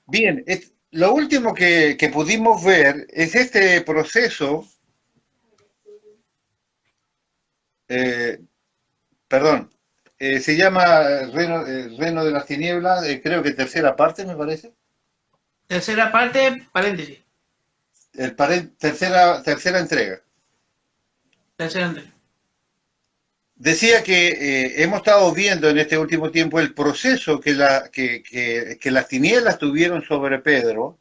Bien, lo último que pudimos ver es este proceso, eh, perdón, se llama Reino de las Tinieblas, creo que tercera parte, me parece. Tercera parte, paréntesis. Tercera entrega. Tercera entrega. Decía que hemos estado viendo en este último tiempo el proceso que las tinieblas tuvieron sobre Pedro.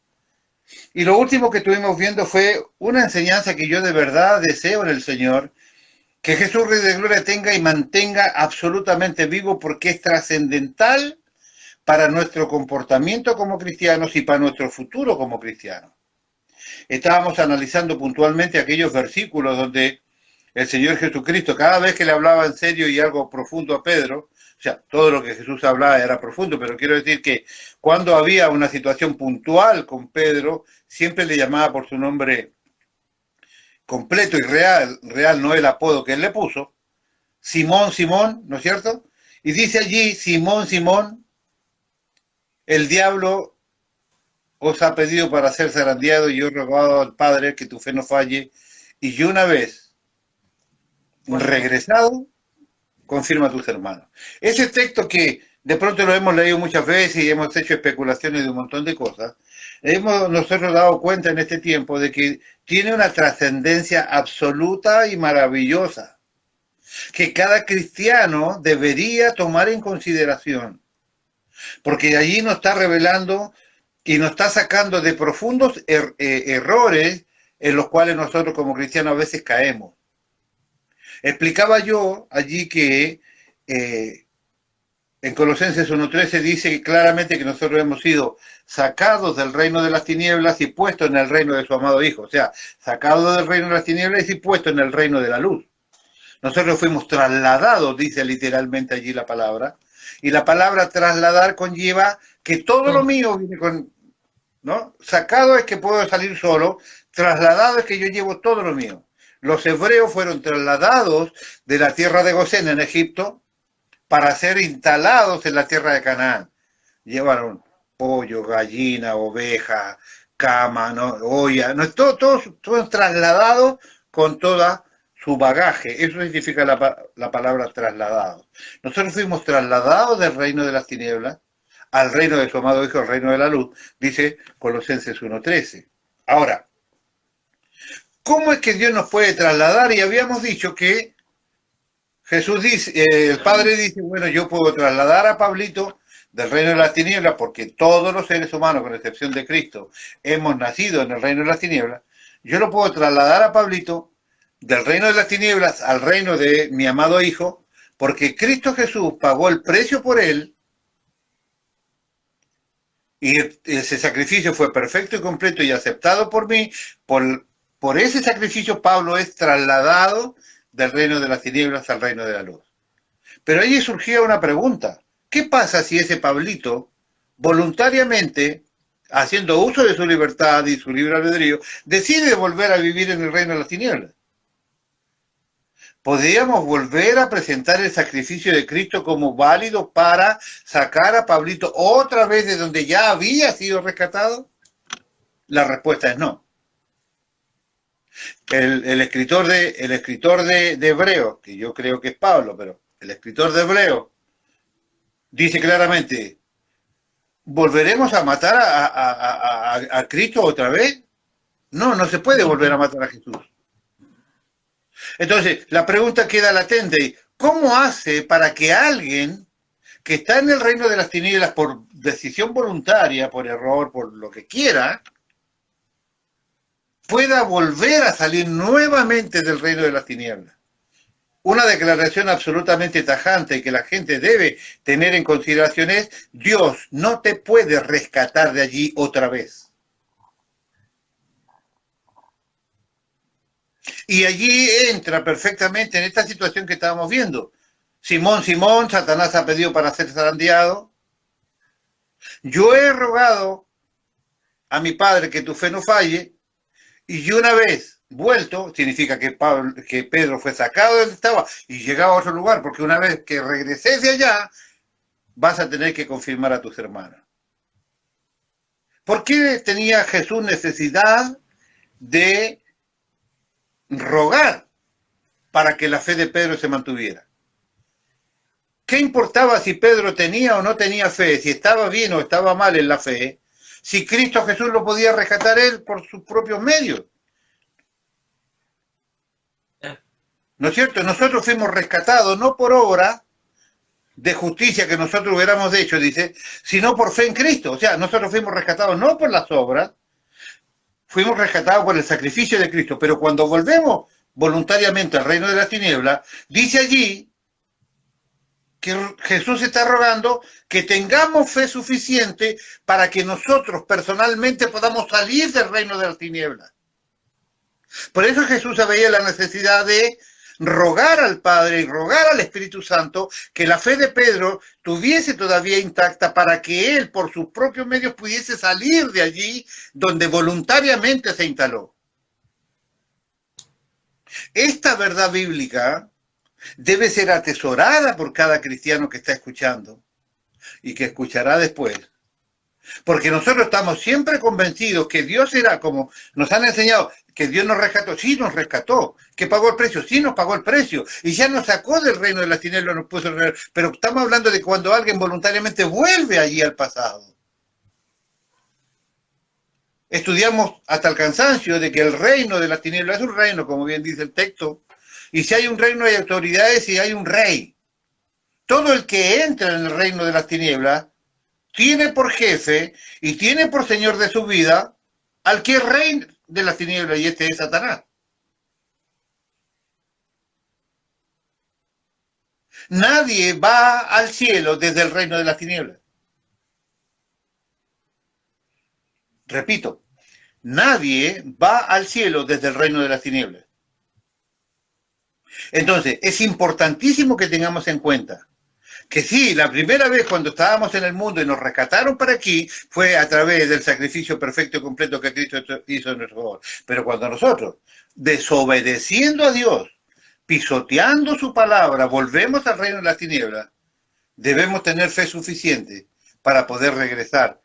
Y lo último que estuvimos viendo fue una enseñanza que yo de verdad deseo en el Señor, que Jesús Rey de Gloria tenga y mantenga absolutamente vivo porque es trascendental para nuestro comportamiento como cristianos y para nuestro futuro como cristianos. Estábamos analizando puntualmente aquellos versículos donde el Señor Jesucristo, cada vez que le hablaba en serio y algo profundo a Pedro, o sea, todo lo que Jesús hablaba era profundo, pero quiero decir que cuando había una situación puntual con Pedro, siempre le llamaba por su nombre completo y real, real no el apodo que él le puso, Simón, Simón, ¿no es cierto? Y dice allí, Simón, Simón, el diablo os ha pedido para ser zarandeado y yo he rogado al Padre que tu fe no falle. Y yo una vez Vuelto. regresado, confirma a tus hermanos. Ese texto que de pronto lo hemos leído muchas veces y hemos hecho especulaciones de un montón de cosas, hemos nosotros dado cuenta en este tiempo de que tiene una trascendencia absoluta y maravillosa, que cada cristiano debería tomar en consideración, porque allí nos está revelando y nos está sacando de profundos errores en los cuales nosotros como cristianos a veces caemos. Explicaba yo allí que en Colosenses 1.13 dice claramente que nosotros hemos sido sacados del reino de las tinieblas y puestos en el reino de su amado Hijo. O sea, sacados del reino de las tinieblas y puestos en el reino de la luz. Nosotros fuimos trasladados, dice literalmente allí la palabra. Y la palabra trasladar conlleva que todo lo Todo. mío viene con, ¿no? Sacado es que puedo salir solo, trasladado es que yo llevo todo lo mío. Los hebreos fueron trasladados de la tierra de Gosén en Egipto para ser instalados en la tierra de Canaán. Llevaron pollo, gallina, oveja, cama, ¿no? olla, ¿no? Todos trasladados con toda su bagaje. Eso significa la palabra trasladado. Nosotros fuimos trasladados del reino de las tinieblas al reino de su amado Hijo, el reino de la luz, dice Colosenses 1.13. Ahora, ¿cómo es que Dios nos puede trasladar? Y habíamos dicho que Jesús dice, el Padre dice, bueno, yo puedo trasladar a Pablito del reino de las tinieblas, porque todos los seres humanos, con excepción de Cristo, hemos nacido en el reino de las tinieblas. Yo lo puedo trasladar a Pablito del reino de las tinieblas al reino de mi amado Hijo, porque Cristo Jesús pagó el precio por él y ese sacrificio fue perfecto y completo y aceptado por mí. Por ese sacrificio Pablo es trasladado del reino de las tinieblas al reino de la luz. Pero ahí surgía una pregunta. ¿Qué pasa si ese Pablito, voluntariamente, haciendo uso de su libertad y su libre albedrío, decide volver a vivir en el reino de las tinieblas? ¿Podríamos volver a presentar el sacrificio de Cristo como válido para sacar a Pablito otra vez de donde ya había sido rescatado? La respuesta es no. El escritor de Hebreo, que yo creo que es Pablo, pero el escritor de Hebreo dice claramente, ¿volveremos a matar a Cristo otra vez? No, no se puede No, volver a matar a Jesús. Entonces, la pregunta queda latente. ¿Cómo hace para que alguien que está en el reino de las tinieblas por decisión voluntaria, por error, por lo que quiera, pueda volver a salir nuevamente del reino de las tinieblas? Una declaración absolutamente tajante que la gente debe tener en consideración es, Dios no te puede rescatar de allí otra vez. Y allí entra perfectamente en esta situación que estábamos viendo. Simón, Simón, Satanás ha pedido para ser zarandeado. Yo he rogado a mi padre que tu fe no falle, y una vez vuelto, significa que Pedro fue sacado de donde estaba y llegaba a otro lugar, porque una vez que regreses de allá, vas a tener que confirmar a tus hermanos. ¿Por qué tenía Jesús necesidad de rogar para que la fe de Pedro se mantuviera? ¿Qué importaba si Pedro tenía o no tenía fe, si estaba bien o estaba mal en la fe, si Cristo Jesús lo podía rescatar él por sus propios medios? ¿No es cierto? Nosotros fuimos rescatados no por obra de justicia que nosotros hubiéramos hecho, dice, sino por fe en Cristo. O sea, nosotros fuimos rescatados no por las obras, fuimos rescatados por el sacrificio de Cristo. Pero cuando volvemos voluntariamente al reino de las tinieblas, dice allí que Jesús está rogando que tengamos fe suficiente para que nosotros personalmente podamos salir del reino de las tinieblas. Por eso Jesús veía la necesidad de rogar al Padre y rogar al Espíritu Santo que la fe de Pedro tuviese todavía intacta para que él por sus propios medios pudiese salir de allí donde voluntariamente se instaló. Esta verdad bíblica debe ser atesorada por cada cristiano que está escuchando y que escuchará después. Porque nosotros estamos siempre convencidos que Dios era como nos han enseñado, que Dios nos rescató, sí nos rescató, que pagó el precio, sí nos pagó el precio, y ya nos sacó del reino de las tinieblas, nos puso el reino, pero estamos hablando de cuando alguien voluntariamente vuelve allí al pasado. Estudiamos hasta el cansancio de que el reino de las tinieblas es un reino, como bien dice el texto, y si hay un reino hay autoridades y hay un rey. Todo el que entra en el reino de las tinieblas tiene por jefe y tiene por señor de su vida al que es rey de las tinieblas, y este es Satanás. Nadie va al cielo desde el reino de las tinieblas. Repito, nadie va al cielo desde el reino de las tinieblas. Entonces, es importantísimo que tengamos en cuenta que sí, la primera vez cuando estábamos en el mundo y nos rescataron para aquí fue a través del sacrificio perfecto y completo que Cristo hizo en nuestro favor. Pero cuando nosotros, desobedeciendo a Dios, pisoteando su palabra, volvemos al reino de las tinieblas, debemos tener fe suficiente para poder regresar.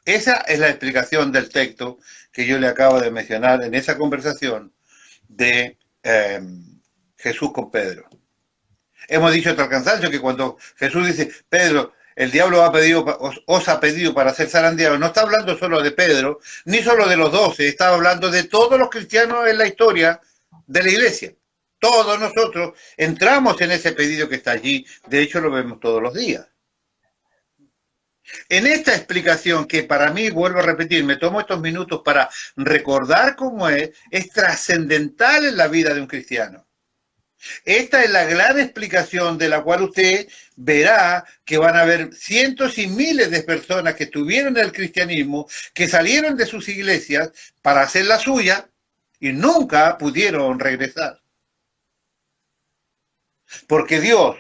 Esa es la explicación del texto que yo le acabo de mencionar en esa conversación de Jesús con Pedro. Hemos dicho hasta el cansancio que cuando Jesús dice, Pedro, el diablo os ha pedido para ser zarandeados, no está hablando solo de Pedro, ni solo de los 12, está hablando de todos los cristianos en la historia de la iglesia. Todos nosotros entramos en ese pedido que está allí, de hecho lo vemos todos los días. En esta explicación, que para mí, vuelvo a repetir, me tomo estos minutos para recordar cómo es trascendental en la vida de un cristiano. Esta es la gran explicación de la cual usted verá que van a haber cientos y miles de personas que estuvieron en el cristianismo, que salieron de sus iglesias para hacer la suya y nunca pudieron regresar. Porque Dios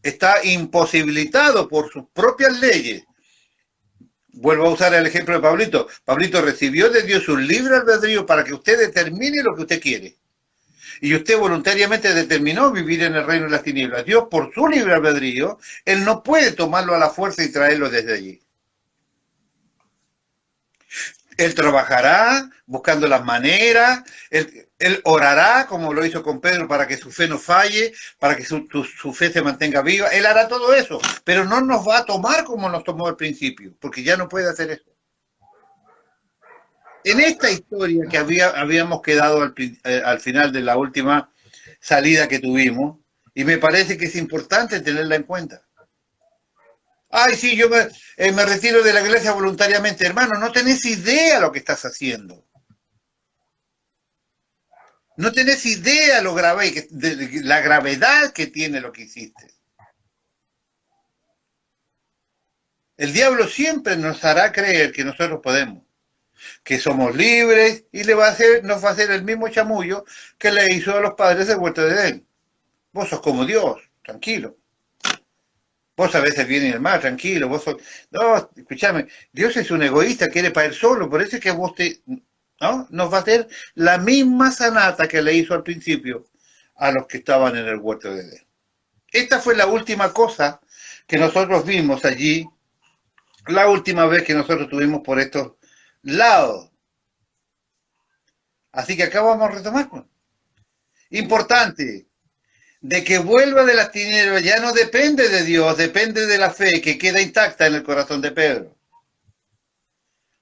está imposibilitado por sus propias leyes. Vuelvo a usar el ejemplo de Pablito. Pablito recibió de Dios un libre albedrío para que usted determine lo que usted quiere. Y usted voluntariamente determinó vivir en el reino de las tinieblas. Dios, por su libre albedrío, Él no puede tomarlo a la fuerza y traerlo desde allí. Él trabajará buscando las maneras, él orará, como lo hizo con Pedro, para que su fe no falle, para que su fe se mantenga viva. Él hará todo eso, pero no nos va a tomar como nos tomó al principio, porque ya no puede hacer eso. En esta historia que habíamos quedado al final de la última salida que tuvimos, y me parece que es importante tenerla en cuenta. Ay, sí, yo me retiro de la iglesia voluntariamente. Hermano, no tenés idea lo que estás haciendo. No tenés idea de la gravedad que tiene lo que hiciste. El diablo siempre nos hará creer que nosotros podemos, que somos libres, y nos va a hacer el mismo chamullo que le hizo a los padres del huerto de Edén. Vos sos como Dios, tranquilo. Vos a veces viene el mal, tranquilo. No, escúchame, Dios es un egoísta, quiere para él solo, por eso es que vos ¿no? Nos va a hacer la misma sanata que le hizo al principio a los que estaban en el huerto de Edén. Esta fue la última cosa que nosotros vimos allí la última vez que nosotros estuvimos por estos lados. Así que acá vamos a retomar. Importante, de que vuelva de las tinieblas ya no depende de Dios, depende de la fe que queda intacta en el corazón de Pedro.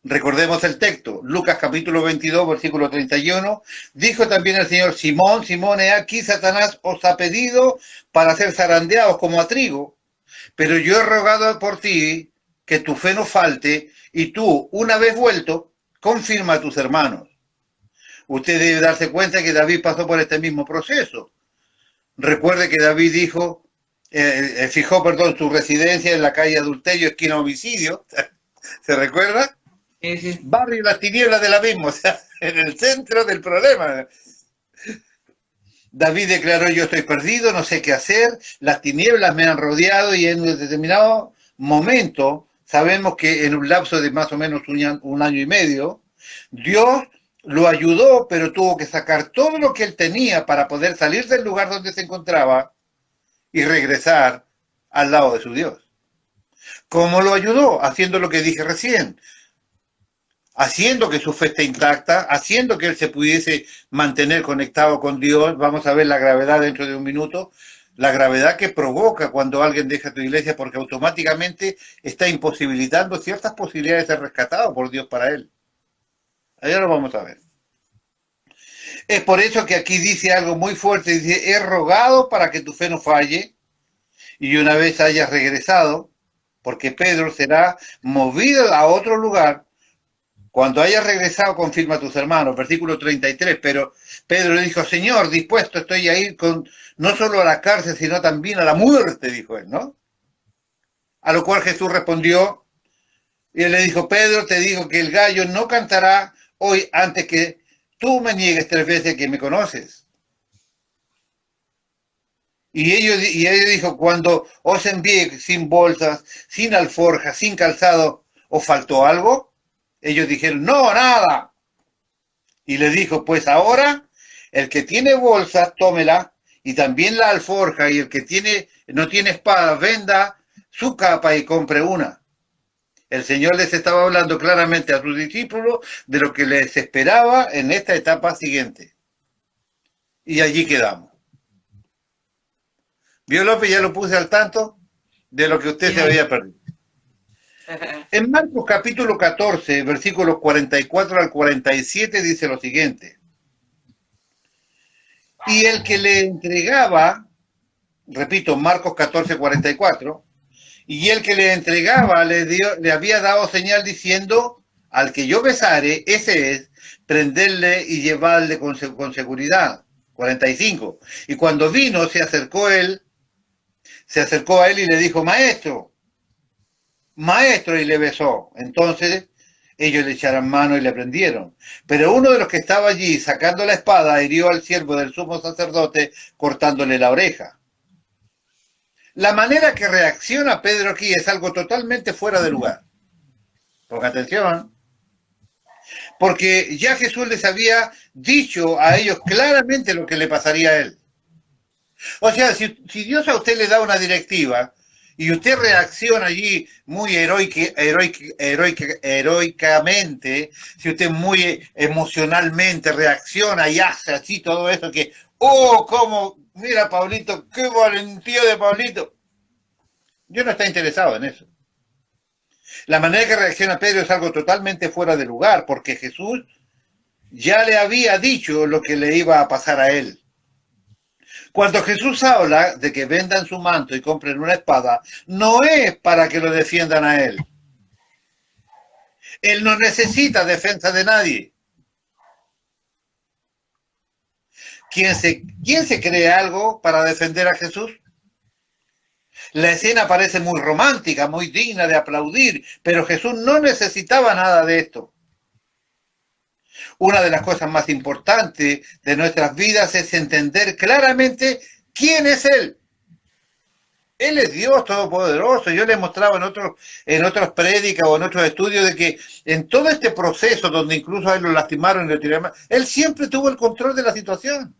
Recordemos el texto, Lucas capítulo 22, versículo 31, dijo también el Señor, Simón, Simón, he aquí Satanás os ha pedido para ser zarandeados como a trigo, pero yo he rogado por ti que tu fe no falte, y tú, una vez vuelto, confirma a tus hermanos. Usted debe darse cuenta que David pasó por este mismo proceso. Recuerde que David dijo, fijó, su residencia en la calle Adulterio, esquina Homicidio, ¿se recuerda? Sí. Barrio Las Tinieblas del Abismo, o sea, en el centro del problema. David declaró, yo estoy perdido, no sé qué hacer, las tinieblas me han rodeado, y en un determinado momento, sabemos que en un lapso de más o menos un año y medio, Dios lo ayudó, pero tuvo que sacar todo lo que él tenía para poder salir del lugar donde se encontraba y regresar al lado de su Dios. ¿Cómo lo ayudó? Haciendo lo que dije recién, haciendo que su fe esté intacta, haciendo que él se pudiese mantener conectado con Dios. Vamos a ver la gravedad dentro de un minuto, la gravedad que provoca cuando alguien deja tu iglesia, porque automáticamente está imposibilitando ciertas posibilidades de ser rescatado por Dios para él. Allá lo vamos a ver. Es por eso que aquí dice algo muy fuerte, dice, he rogado para que tu fe no falle, y una vez hayas regresado, porque Pedro será movido a otro lugar. Cuando hayas regresado, confirma a tus hermanos. Versículo 33, pero Pedro le dijo, Señor, dispuesto estoy a ir no solo a la cárcel, sino también a la muerte, dijo él, ¿no? A lo cual Jesús respondió, y él le dijo, Pedro, te digo que el gallo no cantará hoy antes que tú me niegues 3 veces que me conoces. Y ellos dijo, cuando os envié sin bolsas, sin alforja, sin calzado, ¿os faltó algo? Ellos dijeron, no, nada. Y le dijo, pues ahora, el que tiene bolsa, tómela, y también la alforja, y el que no tiene espada, venda su capa y compre una. El Señor les estaba hablando claramente a sus discípulos de lo que les esperaba en esta etapa siguiente. Y allí quedamos. ¿Vio, López? Ya lo puse al tanto de lo que usted se había perdido. En Marcos capítulo 14, versículos 44 al 47 dice lo siguiente. Y el que le entregaba, repito, Marcos 14, 44, y el que le entregaba le había dado señal diciendo, al que yo besare, ese es, prenderle y llevarle con seguridad. 45. Y cuando vino, se acercó a él y le dijo, maestro, y le besó. Entonces ellos le echaron mano y le prendieron. Pero uno de los que estaba allí, sacando la espada, hirió al siervo del sumo sacerdote, cortándole la oreja. La manera que reacciona Pedro aquí es algo totalmente fuera de lugar. Ponga atención. Porque ya Jesús les había dicho a ellos claramente lo que le pasaría a él. O sea, si Dios a usted le da una directiva y usted reacciona allí muy heroicamente, si usted muy emocionalmente reacciona y hace así todo eso que, mira Pablito, qué valentía de Pablito. Dios no está interesado en eso. La manera que reacciona Pedro es algo totalmente fuera de lugar, porque Jesús ya le había dicho lo que le iba a pasar a él. Cuando Jesús habla de que vendan su manto y compren una espada, no es para que lo defiendan a él. Él no necesita defensa de nadie. ¿Quién se cree algo para defender a Jesús? La escena parece muy romántica, muy digna de aplaudir, pero Jesús no necesitaba nada de esto. Una de las cosas más importantes de nuestras vidas es entender claramente quién es Él. Él es Dios Todopoderoso. Yo le mostraba en otras prédicas o en otros estudios de que en todo este proceso, donde incluso a Él lo lastimaron y lo tiraron, Él siempre tuvo el control de la situación.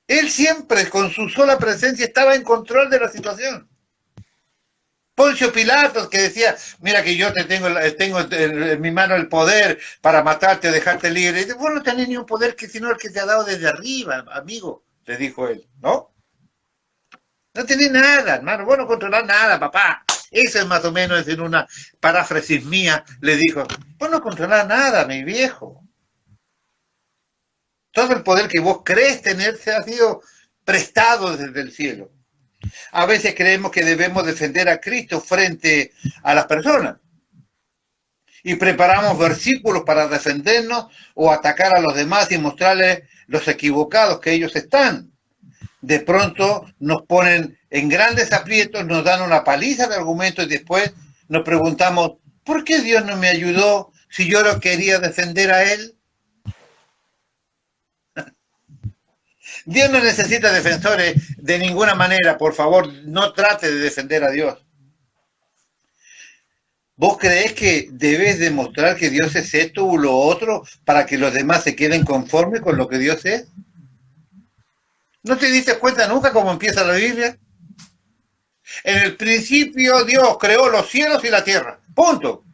Él siempre, con su sola presencia, estaba en control de la situación. Poncio Pilatos que decía, mira que yo tengo en mi mano el poder para matarte, dejarte libre. Y dice, vos no tenés ni un poder que sino el que te ha dado desde arriba, amigo, le dijo él, ¿no? No tenés nada, hermano, vos no controlás nada, papá. Eso es más o menos en una paráfrasis mía, le dijo, vos no controlás nada, mi viejo. Todo el poder que vos crees tener se ha sido prestado desde el cielo. A veces creemos que debemos defender a Cristo frente a las personas y preparamos versículos para defendernos o atacar a los demás y mostrarles los equivocados que ellos están. De pronto nos ponen en grandes aprietos, nos dan una paliza de argumentos y después nos preguntamos, ¿por qué Dios no me ayudó si yo lo quería defender a Él? Dios no necesita defensores de ninguna manera, por favor, no trate de defender a Dios. ¿Vos creés que debes demostrar que Dios es esto o lo otro para que los demás se queden conformes con lo que Dios es? ¿No te diste cuenta nunca cómo empieza la Biblia? En el principio Dios creó los cielos y la tierra. Punto.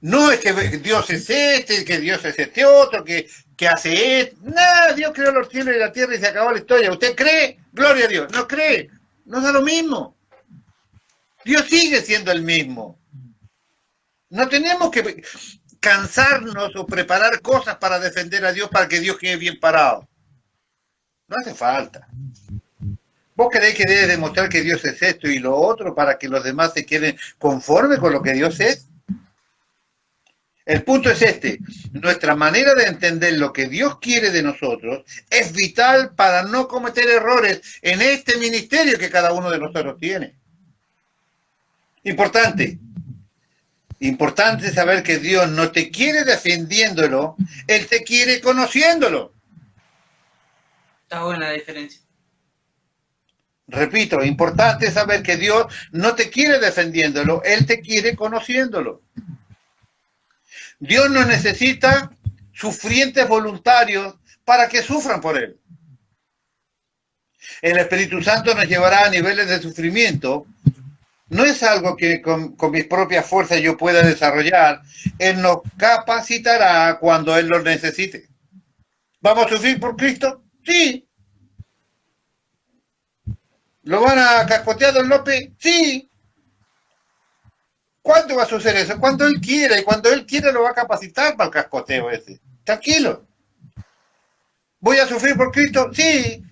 No es que Dios es este, que Dios es este otro, que hace esto. Nada, Dios creó los cielos y la tierra y se acabó la historia. ¿Usted cree? Gloria a Dios. No cree. No da lo mismo. Dios sigue siendo el mismo. No tenemos que cansarnos o preparar cosas para defender a Dios para que Dios quede bien parado. No hace falta. ¿Vos creéis que debes demostrar que Dios es esto y lo otro para que los demás se queden conformes con lo que Dios es? El punto es este, nuestra manera de entender lo que Dios quiere de nosotros es vital para no cometer errores en este ministerio que cada uno de nosotros tiene. Importante saber que Dios no te quiere defendiéndolo, Él te quiere conociéndolo. Está buena la diferencia. Repito, importante saber que Dios no te quiere defendiéndolo, Él te quiere conociéndolo. Dios no necesita sufrientes voluntarios para que sufran por Él. El Espíritu Santo nos llevará a niveles de sufrimiento. No es algo que con mis propias fuerzas yo pueda desarrollar. Él nos capacitará cuando Él lo necesite. ¿Vamos a sufrir por Cristo? Sí. ¿Lo van a cascotear, don López? Sí. ¿Cuándo va a suceder eso? Cuando Él quiera, y cuando Él quiera lo va a capacitar para el cascoteo ese. Tranquilo. ¿Voy a sufrir por Cristo? Sí.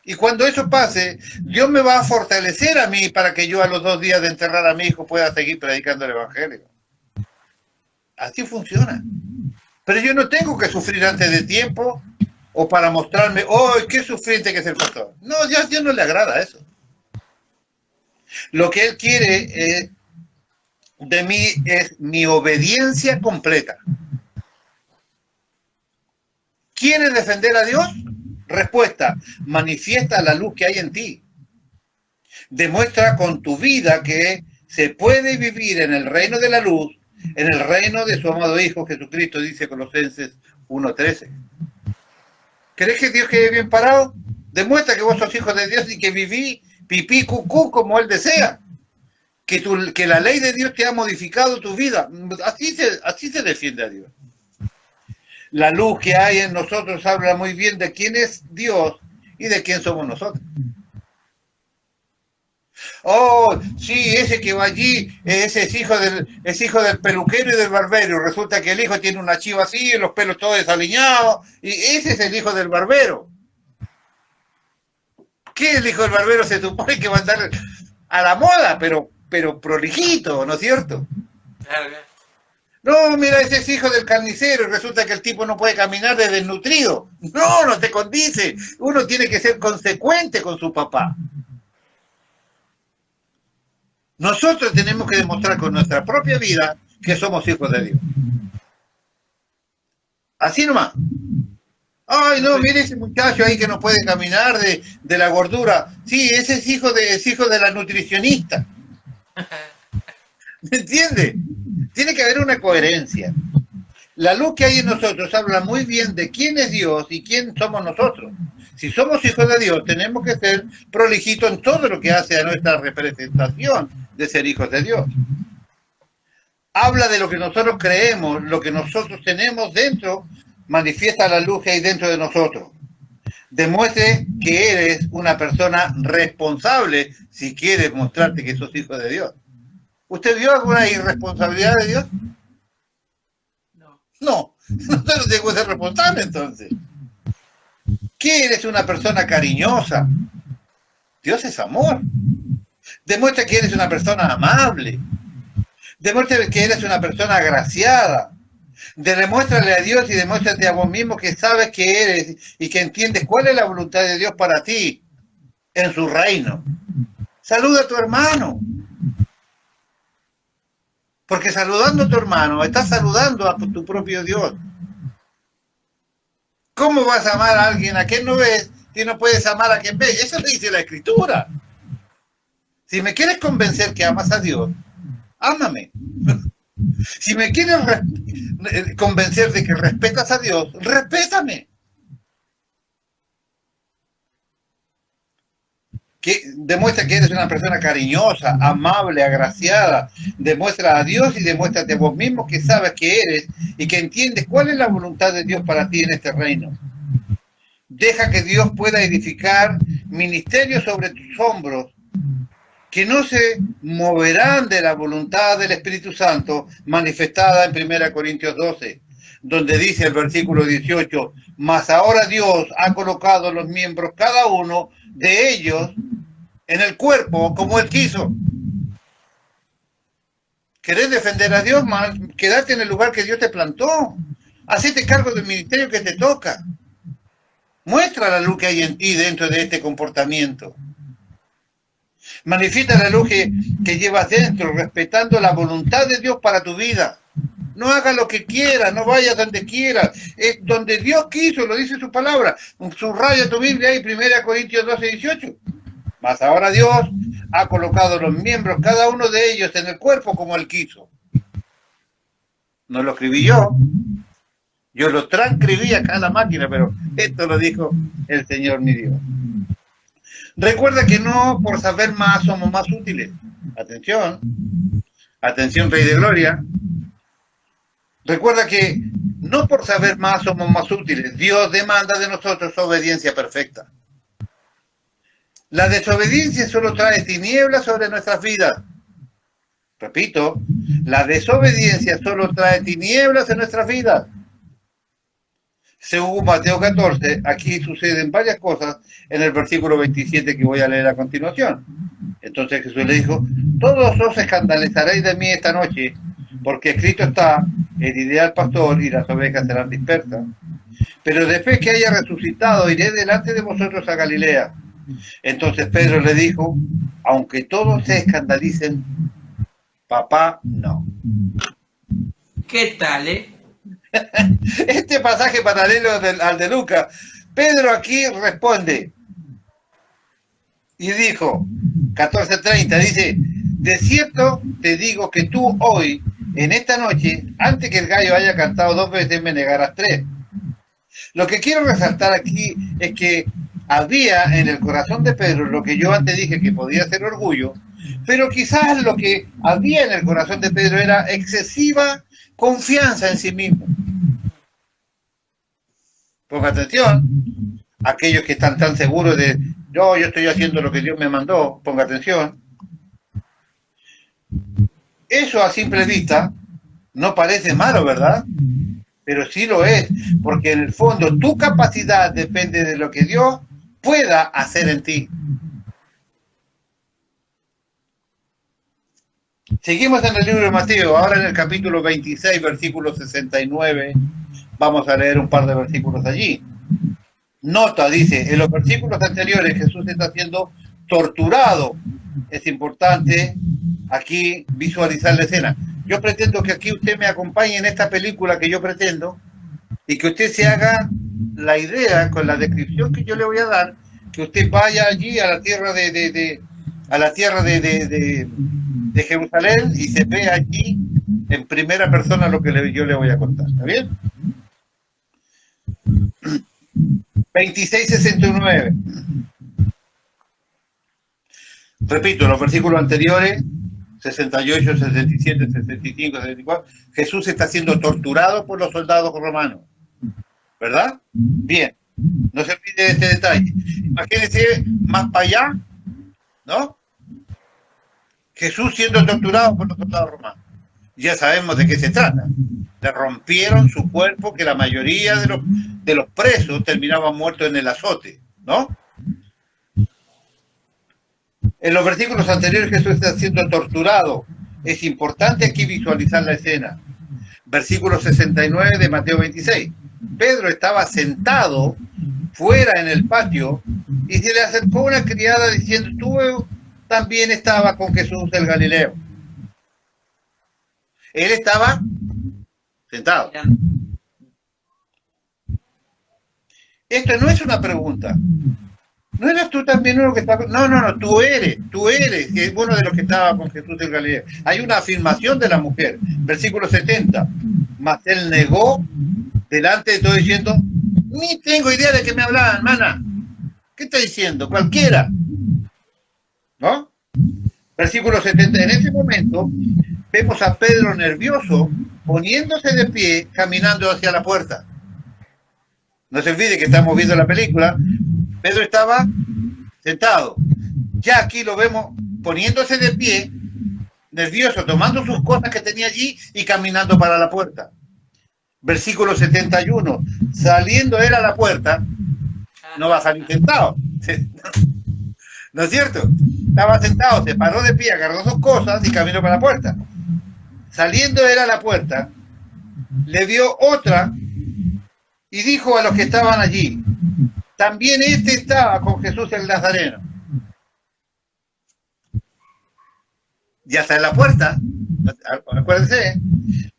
Y cuando eso pase, Dios me va a fortalecer a mí para que yo a los 2 días de enterrar a mi hijo pueda seguir predicando el Evangelio. Así funciona. Pero yo no tengo que sufrir antes de tiempo o para mostrarme, ¡oh, qué sufriente que es el pastor! No, a Dios no le agrada eso. Lo que Él quiere de mí es mi obediencia completa. ¿Quieres defender a Dios? Respuesta, manifiesta la luz que hay en ti. Demuestra con tu vida que se puede vivir en el reino de la luz, en el reino de su amado Hijo Jesucristo, dice Colosenses 1:13. ¿Crees que Dios quede bien parado? Demuestra que vos sos hijos de Dios y que viví pipí cucú como Él desea. Que la ley de Dios te ha modificado tu vida. Así se defiende a Dios. La luz que hay en nosotros habla muy bien de quién es Dios y de quién somos nosotros. Oh, sí, ese que va allí, ese es hijo del peluquero y del barbero. Resulta que el hijo tiene una chiva así, los pelos todos desaliñados, y ese es el hijo del barbero. ¿Qué es el hijo del barbero? Se supone que va a andar a la moda, pero prolijito, ¿no es cierto? Claro, claro. No, mira, ese es hijo del carnicero y resulta que el tipo no puede caminar de desnutrido. No te condice. Uno tiene que ser consecuente con su papá. Nosotros tenemos que demostrar con nuestra propia vida que somos hijos de Dios. Así nomás. Ay, no, mire ese muchacho ahí que no puede caminar de la gordura. Sí, ese es hijo de la nutricionista. ¿Me entiende? Tiene que haber una coherencia. La luz que hay en nosotros habla muy bien de quién es Dios y quién somos nosotros. Si somos hijos de Dios, tenemos que ser prolijitos en todo lo que hace a nuestra representación de ser hijos de Dios. Habla de lo que nosotros creemos, lo que nosotros tenemos dentro, manifiesta la luz que hay dentro de nosotros. Demuestre que eres una persona responsable si quieres mostrarte que sos hijo de Dios. ¿Usted vio alguna irresponsabilidad de Dios? No. No, no tengo que ser responsable entonces. ¿Qué eres una persona cariñosa? Dios es amor. Demuestra que eres una persona amable. Demuestra que eres una persona agraciada. Demuéstrale a Dios y demuéstrate a vos mismo que sabes que eres y que entiendes cuál es la voluntad de Dios para ti en su reino. Saluda a tu hermano. Porque saludando a tu hermano, estás saludando a tu propio Dios. ¿Cómo vas a amar a alguien a quien no ves si no puedes amar a quien ves? Eso le dice la Escritura. Si me quieres convencer que amas a Dios, ámame. Si me quieres convencer de que respetas a Dios, respétame. Que demuestra que eres una persona cariñosa, amable, agraciada. Demuestra a Dios y demuéstrate a vos mismo que sabes que eres y que entiendes cuál es la voluntad de Dios para ti en este reino. Deja que Dios pueda edificar ministerios sobre tus hombros que no se moverán de la voluntad del Espíritu Santo manifestada en 1 Corintios 12, donde dice el versículo 18, mas ahora Dios ha colocado los miembros, cada uno de ellos, en el cuerpo como Él quiso. ¿Querés defender a Dios más? Quedarte en el lugar que Dios te plantó. Hacete cargo del ministerio que te toca. Muestra la luz que hay en ti dentro de este comportamiento. Manifiesta la luz que llevas dentro, respetando la voluntad de Dios para tu vida. No hagas lo que quieras, no vayas donde quieras. Es donde Dios quiso, lo dice su palabra. Subraya tu Biblia ahí, 1 Corintios 12, 18. Mas ahora Dios ha colocado los miembros, cada uno de ellos, en el cuerpo como Él quiso. No lo escribí yo. Yo lo transcribí acá en la máquina, pero esto lo dijo el Señor mi Dios. Recuerda que no por saber más somos más útiles. Atención. Atención, Rey de Gloria. Recuerda que no por saber más somos más útiles. Dios demanda de nosotros obediencia perfecta. La desobediencia solo trae tinieblas sobre nuestras vidas. Repito, la desobediencia solo trae tinieblas en nuestras vidas. Según Mateo 14, aquí suceden varias cosas en el versículo 27 que voy a leer a continuación. Entonces Jesús le dijo, todos os escandalizaréis de mí esta noche, porque escrito está, heriré al pastor y las ovejas serán dispersas. Pero después que haya resucitado, iré delante de vosotros a Galilea. Entonces Pedro le dijo, aunque todos se escandalicen, papá no. ¿Qué tal, Este pasaje paralelo al de Lucas, Pedro aquí responde y dijo, 14:30, dice, de cierto te digo que tú hoy, en esta noche, antes que el gallo haya cantado 2 veces, me negarás 3. Lo que quiero resaltar aquí es que había en el corazón de Pedro lo que yo antes dije que podía ser orgullo, pero quizás lo que había en el corazón de Pedro era excesiva confianza en sí mismo. Ponga atención, aquellos que están tan seguros de yo estoy haciendo lo que Dios me mandó, ponga atención. Eso a simple vista no parece malo, ¿verdad? Pero sí lo es, porque en el fondo tu capacidad depende de lo que Dios pueda hacer en ti. Seguimos en el libro de Mateo, ahora en el capítulo 26, versículo 69, vamos a leer un par de versículos allí. Nota, dice, en los versículos anteriores Jesús está siendo torturado. Es importante aquí visualizar la escena. Yo pretendo que aquí usted me acompañe en esta película que yo pretendo y que usted se haga la idea con la descripción que yo le voy a dar, que usted vaya allí a la tierra de Jerusalén y se ve allí en primera persona lo que yo le voy a contar. ¿Está bien? 26:69. Repito, los versículos anteriores 68, 67, 65, 64, Jesús está siendo torturado por los soldados romanos. ¿Verdad? Bien. No se olvide de este detalle. Imagínense más para allá, ¿no? Jesús siendo torturado por los soldados romanos. Ya sabemos de qué se trata. Le rompieron su cuerpo, que la mayoría de los presos terminaban muertos en el azote, ¿no? En los versículos anteriores Jesús está siendo torturado. Es importante aquí visualizar la escena. Versículo 69 de Mateo 26. Pedro estaba sentado fuera en el patio y se le acercó una criada diciendo: tú también estaba con Jesús el Galileo. Él estaba sentado. Esto no es una pregunta. ¿No eras tú también uno que estaba? No, tú eres que es uno de los que estaba con Jesús el Galileo. Hay una afirmación de la mujer. Versículo 70. Mas él negó delante de todo diciendo: ni tengo idea de qué me hablaba, hermana. ¿Qué está diciendo? Cualquiera. ¿No? Versículo 70. En ese momento vemos a Pedro nervioso, poniéndose de pie, caminando hacia la puerta. No se olvide que estamos viendo la película. Pedro estaba sentado. Ya aquí lo vemos poniéndose de pie, nervioso, tomando sus cosas que tenía allí y caminando para la puerta. Versículo 71. Saliendo él a la puerta, no va a salir sentado. ¿No es cierto? Estaba sentado, se paró de pie, agarró sus cosas y caminó para la puerta. Saliendo él a la puerta, le vio otra y dijo a los que estaban allí: también este estaba con Jesús el Nazareno. Ya está en la puerta, acuérdense.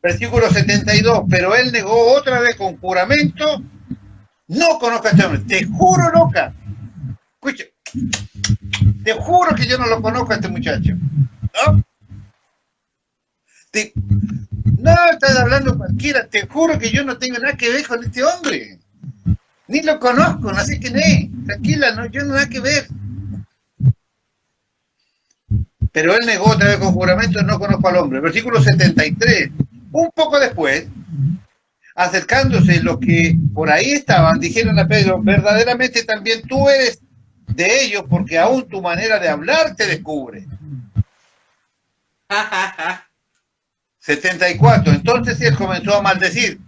Versículo 72. Pero él negó otra vez con juramento: no conozco a este hombre. Te juro, loca. Escucha, te juro que yo no lo conozco a este muchacho. ¿No? No, estás hablando cualquiera. Te juro que yo no tengo nada que ver con este hombre. Ni lo conozco, no sé quién es. Tranquila, no, yo no nada que ver. Pero él negó otra vez con juramento: no conozco al hombre. Versículo 73. Un poco después, acercándose los que por ahí estaban, dijeron a Pedro: verdaderamente también tú eres de ellos, porque aún tu manera de hablar te descubre. 74. Entonces él comenzó a maldecir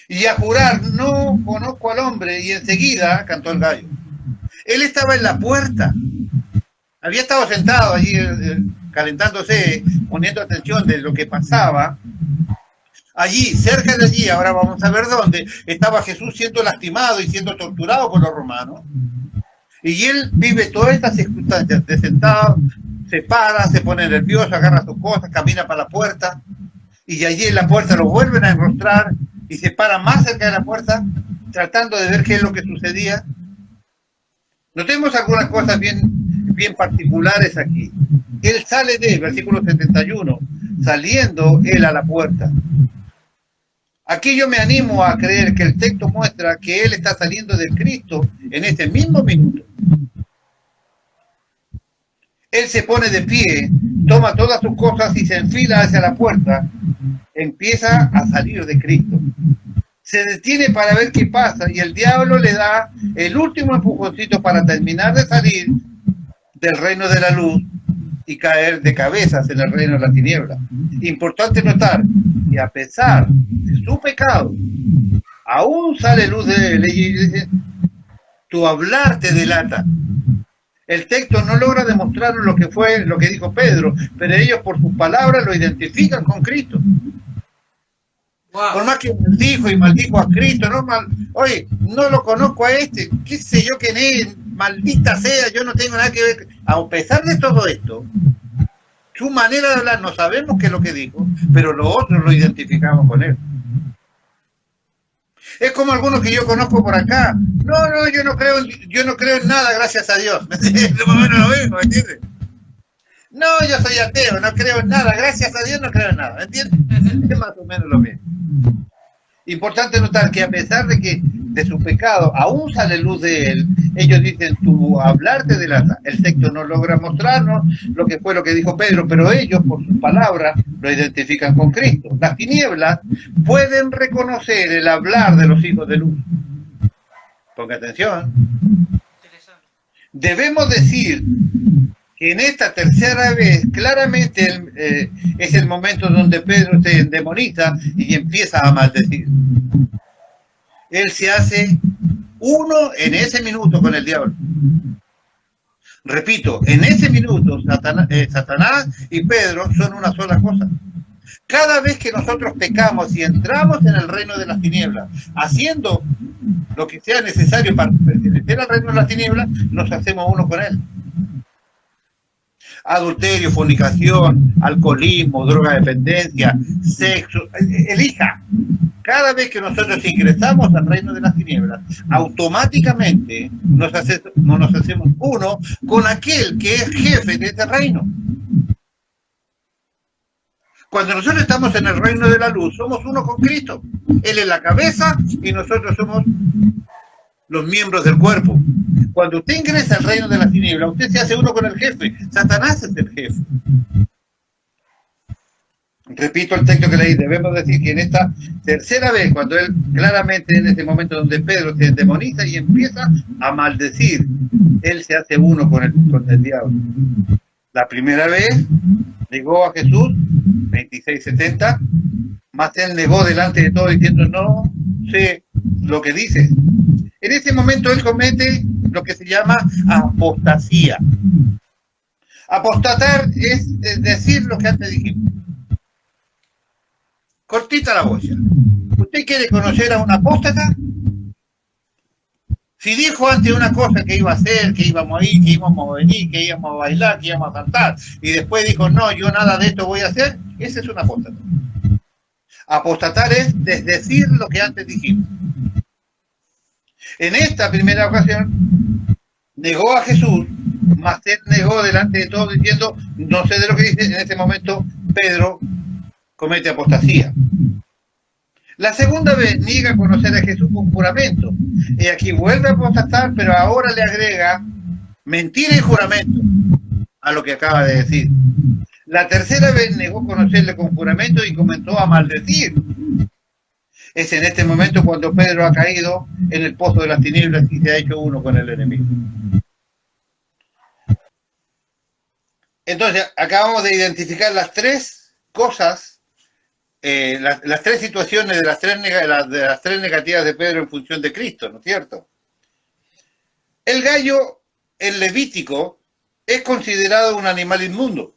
y a jurar: no conozco al hombre, y enseguida cantó el gallo. Él estaba en la puerta, había estado sentado allí calentándose, poniendo atención de lo que pasaba. Allí, cerca de allí, ahora vamos a ver dónde, estaba Jesús siendo lastimado y siendo torturado por los romanos. Y él vive todas estas circunstancias, de sentado, se para, se pone nervioso, agarra sus cosas, camina para la puerta, y allí en la puerta lo vuelven a enrostrar, y se para más cerca de la puerta, tratando de ver qué es lo que sucedía. Notemos algunas cosas bien particulares aquí. Él sale de, versículo 71, saliendo él a la puerta. Aquí yo me animo a creer que el texto muestra que él está saliendo del Cristo en este mismo minuto. Él se pone de pie, toma todas sus cosas y se enfila hacia la puerta. Empieza a salir de Cristo. Se detiene para ver qué pasa y el diablo le da el último empujoncito para terminar de salir del reino de la luz y caer de cabezas en el reino de la tiniebla. Importante notar que a pesar de su pecado, aún sale luz de él, y dice: tu hablar te delata. El texto no logra demostrarnos lo que fue, lo que dijo Pedro, pero ellos por sus palabras lo identifican con Cristo. Wow. Por más que maldijo a Cristo, oye, no lo conozco a este, qué sé yo quién es, maldita sea, yo no tengo nada que ver. A pesar de todo esto, su manera de hablar, no sabemos qué es lo que dijo, pero los otros lo identificamos con él. Es como algunos que yo conozco por acá. No, yo no creo en nada, gracias a Dios. ¿Me entiendes? Más o menos lo mismo, ¿me entiendes? No, yo soy ateo, no creo en nada, gracias a Dios no creo en nada, ¿me entiendes? Es más o menos lo mismo. Importante notar que a pesar de que de su pecado, aún sale luz de él, ellos dicen, tu hablar te delata. El texto no logra mostrarnos lo que fue lo que dijo Pedro, pero ellos, por sus palabras, lo identifican con Cristo. Las tinieblas pueden reconocer el hablar de los hijos de luz. Ponga atención. Interesante. Debemos decir que en esta tercera vez, claramente es el momento donde Pedro se endemoniza y empieza a maldecir. Él se hace uno en ese minuto con el diablo. Repito, en ese minuto Satanás y Pedro son una sola cosa. Cada vez que nosotros pecamos y entramos en el reino de las tinieblas, haciendo lo que sea necesario para pertenecer al reino de las tinieblas, nos hacemos uno con él. Adulterio, fornicación, alcoholismo, drogadependencia, sexo, elija. Cada vez que nosotros ingresamos al reino de las tinieblas, automáticamente nos hacemos uno con aquel que es jefe de ese reino. Cuando nosotros estamos en el reino de la luz, somos uno con Cristo. Él es la cabeza y nosotros somos los miembros del cuerpo. Cuando usted ingresa al reino de las tinieblas, usted se hace uno con el jefe. Satanás es el jefe. Repito el texto que leí, debemos decir que en esta tercera vez, cuando él claramente en ese momento donde Pedro se endemoniza y empieza a maldecir, él se hace uno con el diablo. La primera vez negó a Jesús, 26:70, mas él negó delante de todo diciendo, no sé lo que dice. En ese momento él comete lo que se llama apostasía. Apostatar es decir lo que antes dijimos. Cortita la boya. ¿Usted quiere conocer a un apóstata? Si dijo antes una cosa que iba a hacer, que íbamos a ir, que íbamos a venir, que íbamos a bailar, que íbamos a cantar, y después dijo, no, yo nada de esto voy a hacer, ese es un apóstata. Apostatar es desdecir lo que antes dijimos. En esta primera ocasión, negó a Jesús, mas él negó delante de todos diciendo, no sé de lo que dice, en este momento Pedro comete apostasía. La segunda vez niega conocer a Jesús con juramento. Y aquí vuelve a apostatar, pero ahora le agrega mentira y juramento a lo que acaba de decir. La tercera vez negó conocerle con juramento y comenzó a maldecir. Es en este momento cuando Pedro ha caído en el pozo de las tinieblas y se ha hecho uno con el enemigo. Entonces, acabamos de identificar las tres cosas, las tres situaciones de las tres negativas de Pedro en función de Cristo, ¿no es cierto? El gallo, el Levítico, es considerado un animal inmundo.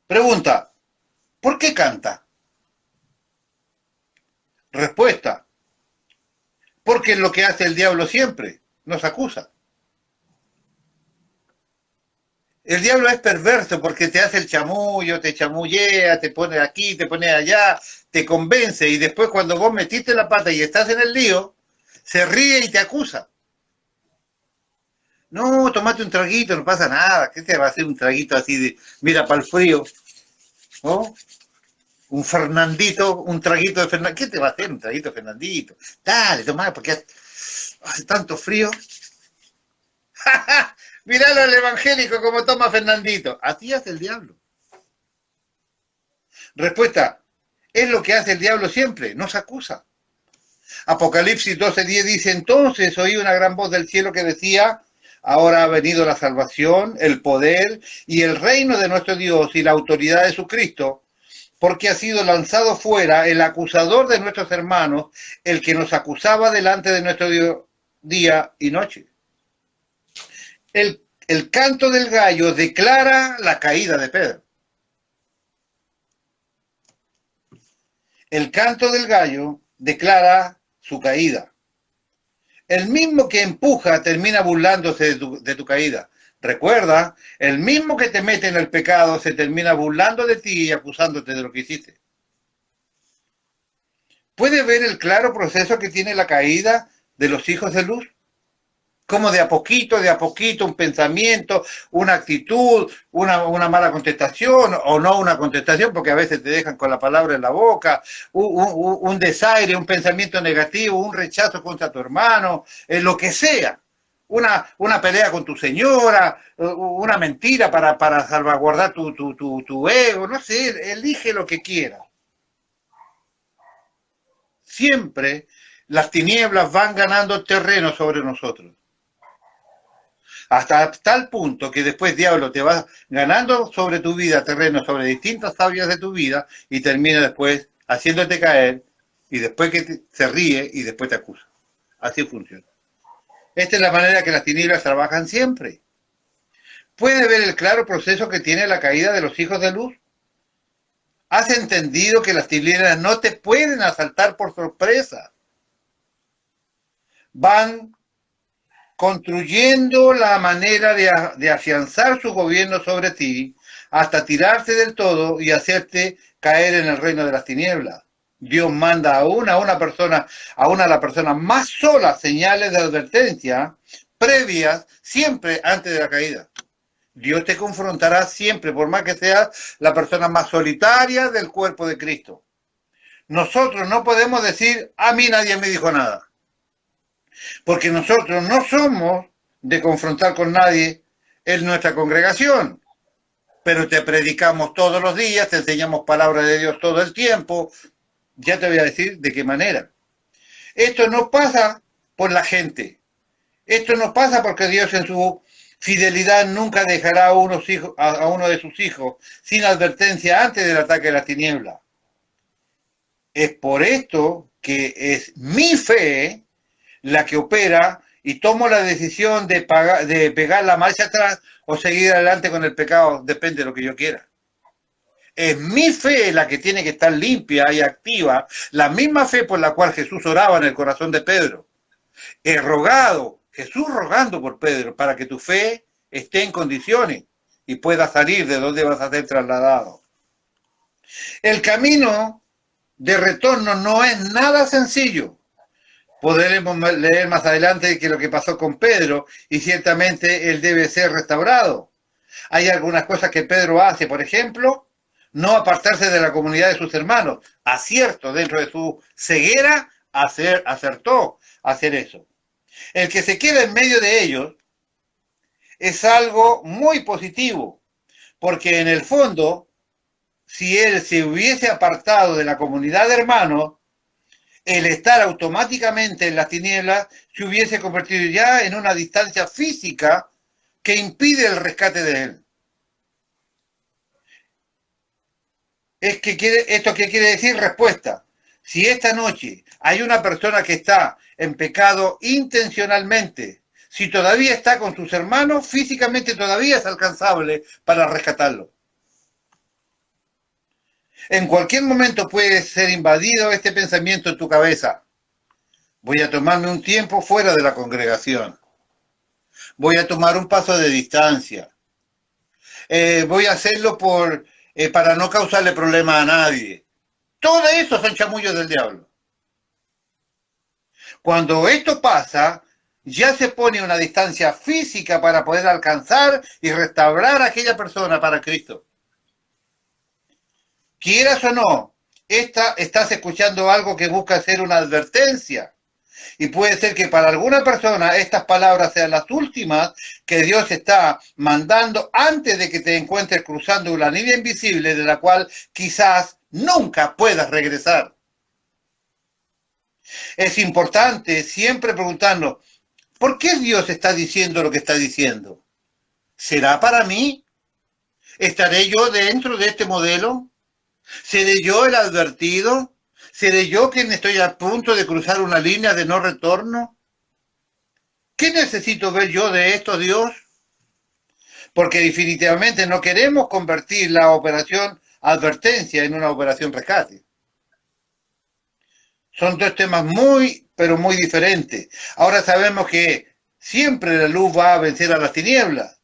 Pregunta, ¿por qué canta? Respuesta, porque es lo que hace el diablo siempre, nos acusa. El diablo es perverso porque te hace el chamullo, te chamullea, te pone aquí, te pone allá, te convence y después cuando vos metiste la pata y estás en el lío, se ríe y te acusa. No, tomate un traguito, no pasa nada. ¿Qué te va a hacer un traguito así de, mira, para el frío? ¿Oh? Un Fernandito, un traguito de Fernandito. ¿Qué te va a hacer un traguito de Fernandito? Dale, toma, porque hace tanto frío. Miralo al evangélico como toma Fernandito. Así hace el diablo. Respuesta, es lo que hace el diablo siempre, nos acusa. Apocalipsis 12:10 dice, entonces oí una gran voz del cielo que decía, ahora ha venido la salvación, el poder y el reino de nuestro Dios y la autoridad de su Cristo, porque ha sido lanzado fuera el acusador de nuestros hermanos, el que nos acusaba delante de nuestro Dios día y noche. El canto del gallo declara la caída de Pedro. El canto del gallo declara su caída. El mismo que empuja termina burlándose de tu caída. Recuerda, el mismo que te mete en el pecado se termina burlando de ti y acusándote de lo que hiciste. ¿Puedes ver el claro proceso que tiene la caída de los hijos de luz? Como de a poquito, un pensamiento, una actitud, una mala contestación o no una contestación, porque a veces te dejan con la palabra en la boca, un desaire, un pensamiento negativo, un rechazo contra tu hermano, lo que sea. Una pelea con tu señora, una mentira para salvaguardar tu ego, no sé, elige lo que quieras. Siempre las tinieblas van ganando terreno sobre nosotros. Hasta tal punto que después diablo te va ganando sobre tu vida terreno, sobre distintas áreas de tu vida y termina después haciéndote caer y después que se ríe y después te acusa. Así funciona. Esta es la manera que las tinieblas trabajan siempre. ¿Puede ver el claro proceso que tiene la caída de los hijos de luz? ¿Has entendido que las tinieblas no te pueden asaltar por sorpresa? Van construyendo la manera de afianzar su gobierno sobre ti hasta tirarse del todo y hacerte caer en el reino de las tinieblas. Dios manda a una persona, a una de las personas más solas señales de advertencia previas siempre antes de la caída. Dios te confrontará siempre, por más que seas la persona más solitaria del cuerpo de Cristo. Nosotros no podemos decir, a mí nadie me dijo nada. Porque nosotros no somos de confrontar con nadie en nuestra congregación, pero te predicamos todos los días, te enseñamos palabra de Dios todo el tiempo, ya te voy a decir de qué manera. Esto no pasa por la gente, esto no pasa porque Dios en su fidelidad nunca dejará a uno de sus hijos sin advertencia antes del ataque de la tiniebla. Es por esto que es mi fe la que opera y tomo la decisión de pegar la marcha atrás o seguir adelante con el pecado, depende de lo que yo quiera. Es mi fe la que tiene que estar limpia y activa, la misma fe por la cual Jesús oraba en el corazón de Pedro. He rogado, Jesús rogando por Pedro, para que tu fe esté en condiciones y pueda salir de donde vas a ser trasladado. El camino de retorno no es nada sencillo. Podremos leer más adelante que lo que pasó con Pedro y ciertamente él debe ser restaurado. Hay algunas cosas que Pedro hace, por ejemplo, no apartarse de la comunidad de sus hermanos. Acierto dentro de su ceguera, acertó a hacer eso. El que se queda en medio de ellos es algo muy positivo, porque en el fondo, si él se hubiese apartado de la comunidad de hermanos, el estar automáticamente en las tinieblas se hubiese convertido ya en una distancia física que impide el rescate de él. ¿Esto qué quiere decir? Respuesta. Si esta noche hay una persona que está en pecado intencionalmente, si todavía está con sus hermanos, físicamente todavía es alcanzable para rescatarlo. En cualquier momento puede ser invadido este pensamiento en tu cabeza. Voy a tomarme un tiempo fuera de la congregación. Voy a tomar un paso de distancia. Voy a hacerlo para no causarle problema a nadie. Todo eso son chamullos del diablo. Cuando esto pasa, ya se pone una distancia física para poder alcanzar y restaurar a aquella persona para Cristo. Quieras o no, estás escuchando algo que busca ser una advertencia. Y puede ser que para alguna persona estas palabras sean las últimas que Dios está mandando antes de que te encuentres cruzando una línea invisible de la cual quizás nunca puedas regresar. Es importante siempre preguntarnos, ¿por qué Dios está diciendo lo que está diciendo? ¿Será para mí? ¿Estaré yo dentro de este modelo? ¿Seré yo el advertido? ¿Seré yo quien estoy a punto de cruzar una línea de no retorno? ¿Qué necesito ver yo de esto, Dios? Porque definitivamente no queremos convertir la operación advertencia en una operación rescate. Son dos temas muy, pero muy diferentes. Ahora sabemos que siempre la luz va a vencer a las tinieblas.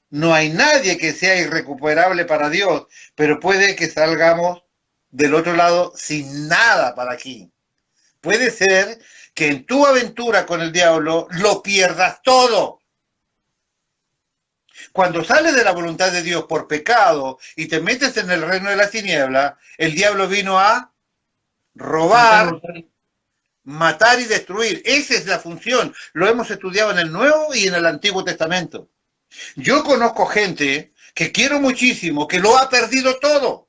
No hay nadie que sea irrecuperable para Dios, pero puede que salgamos del otro lado sin nada para aquí. Puede ser que en tu aventura con el diablo lo pierdas todo. Cuando sales de la voluntad de Dios por pecado y te metes en el reino de las tinieblas, el diablo vino a robar, matar y destruir. Esa es la función. Lo hemos estudiado en el Nuevo y en el Antiguo Testamento. Yo conozco gente que quiero muchísimo, que lo ha perdido todo.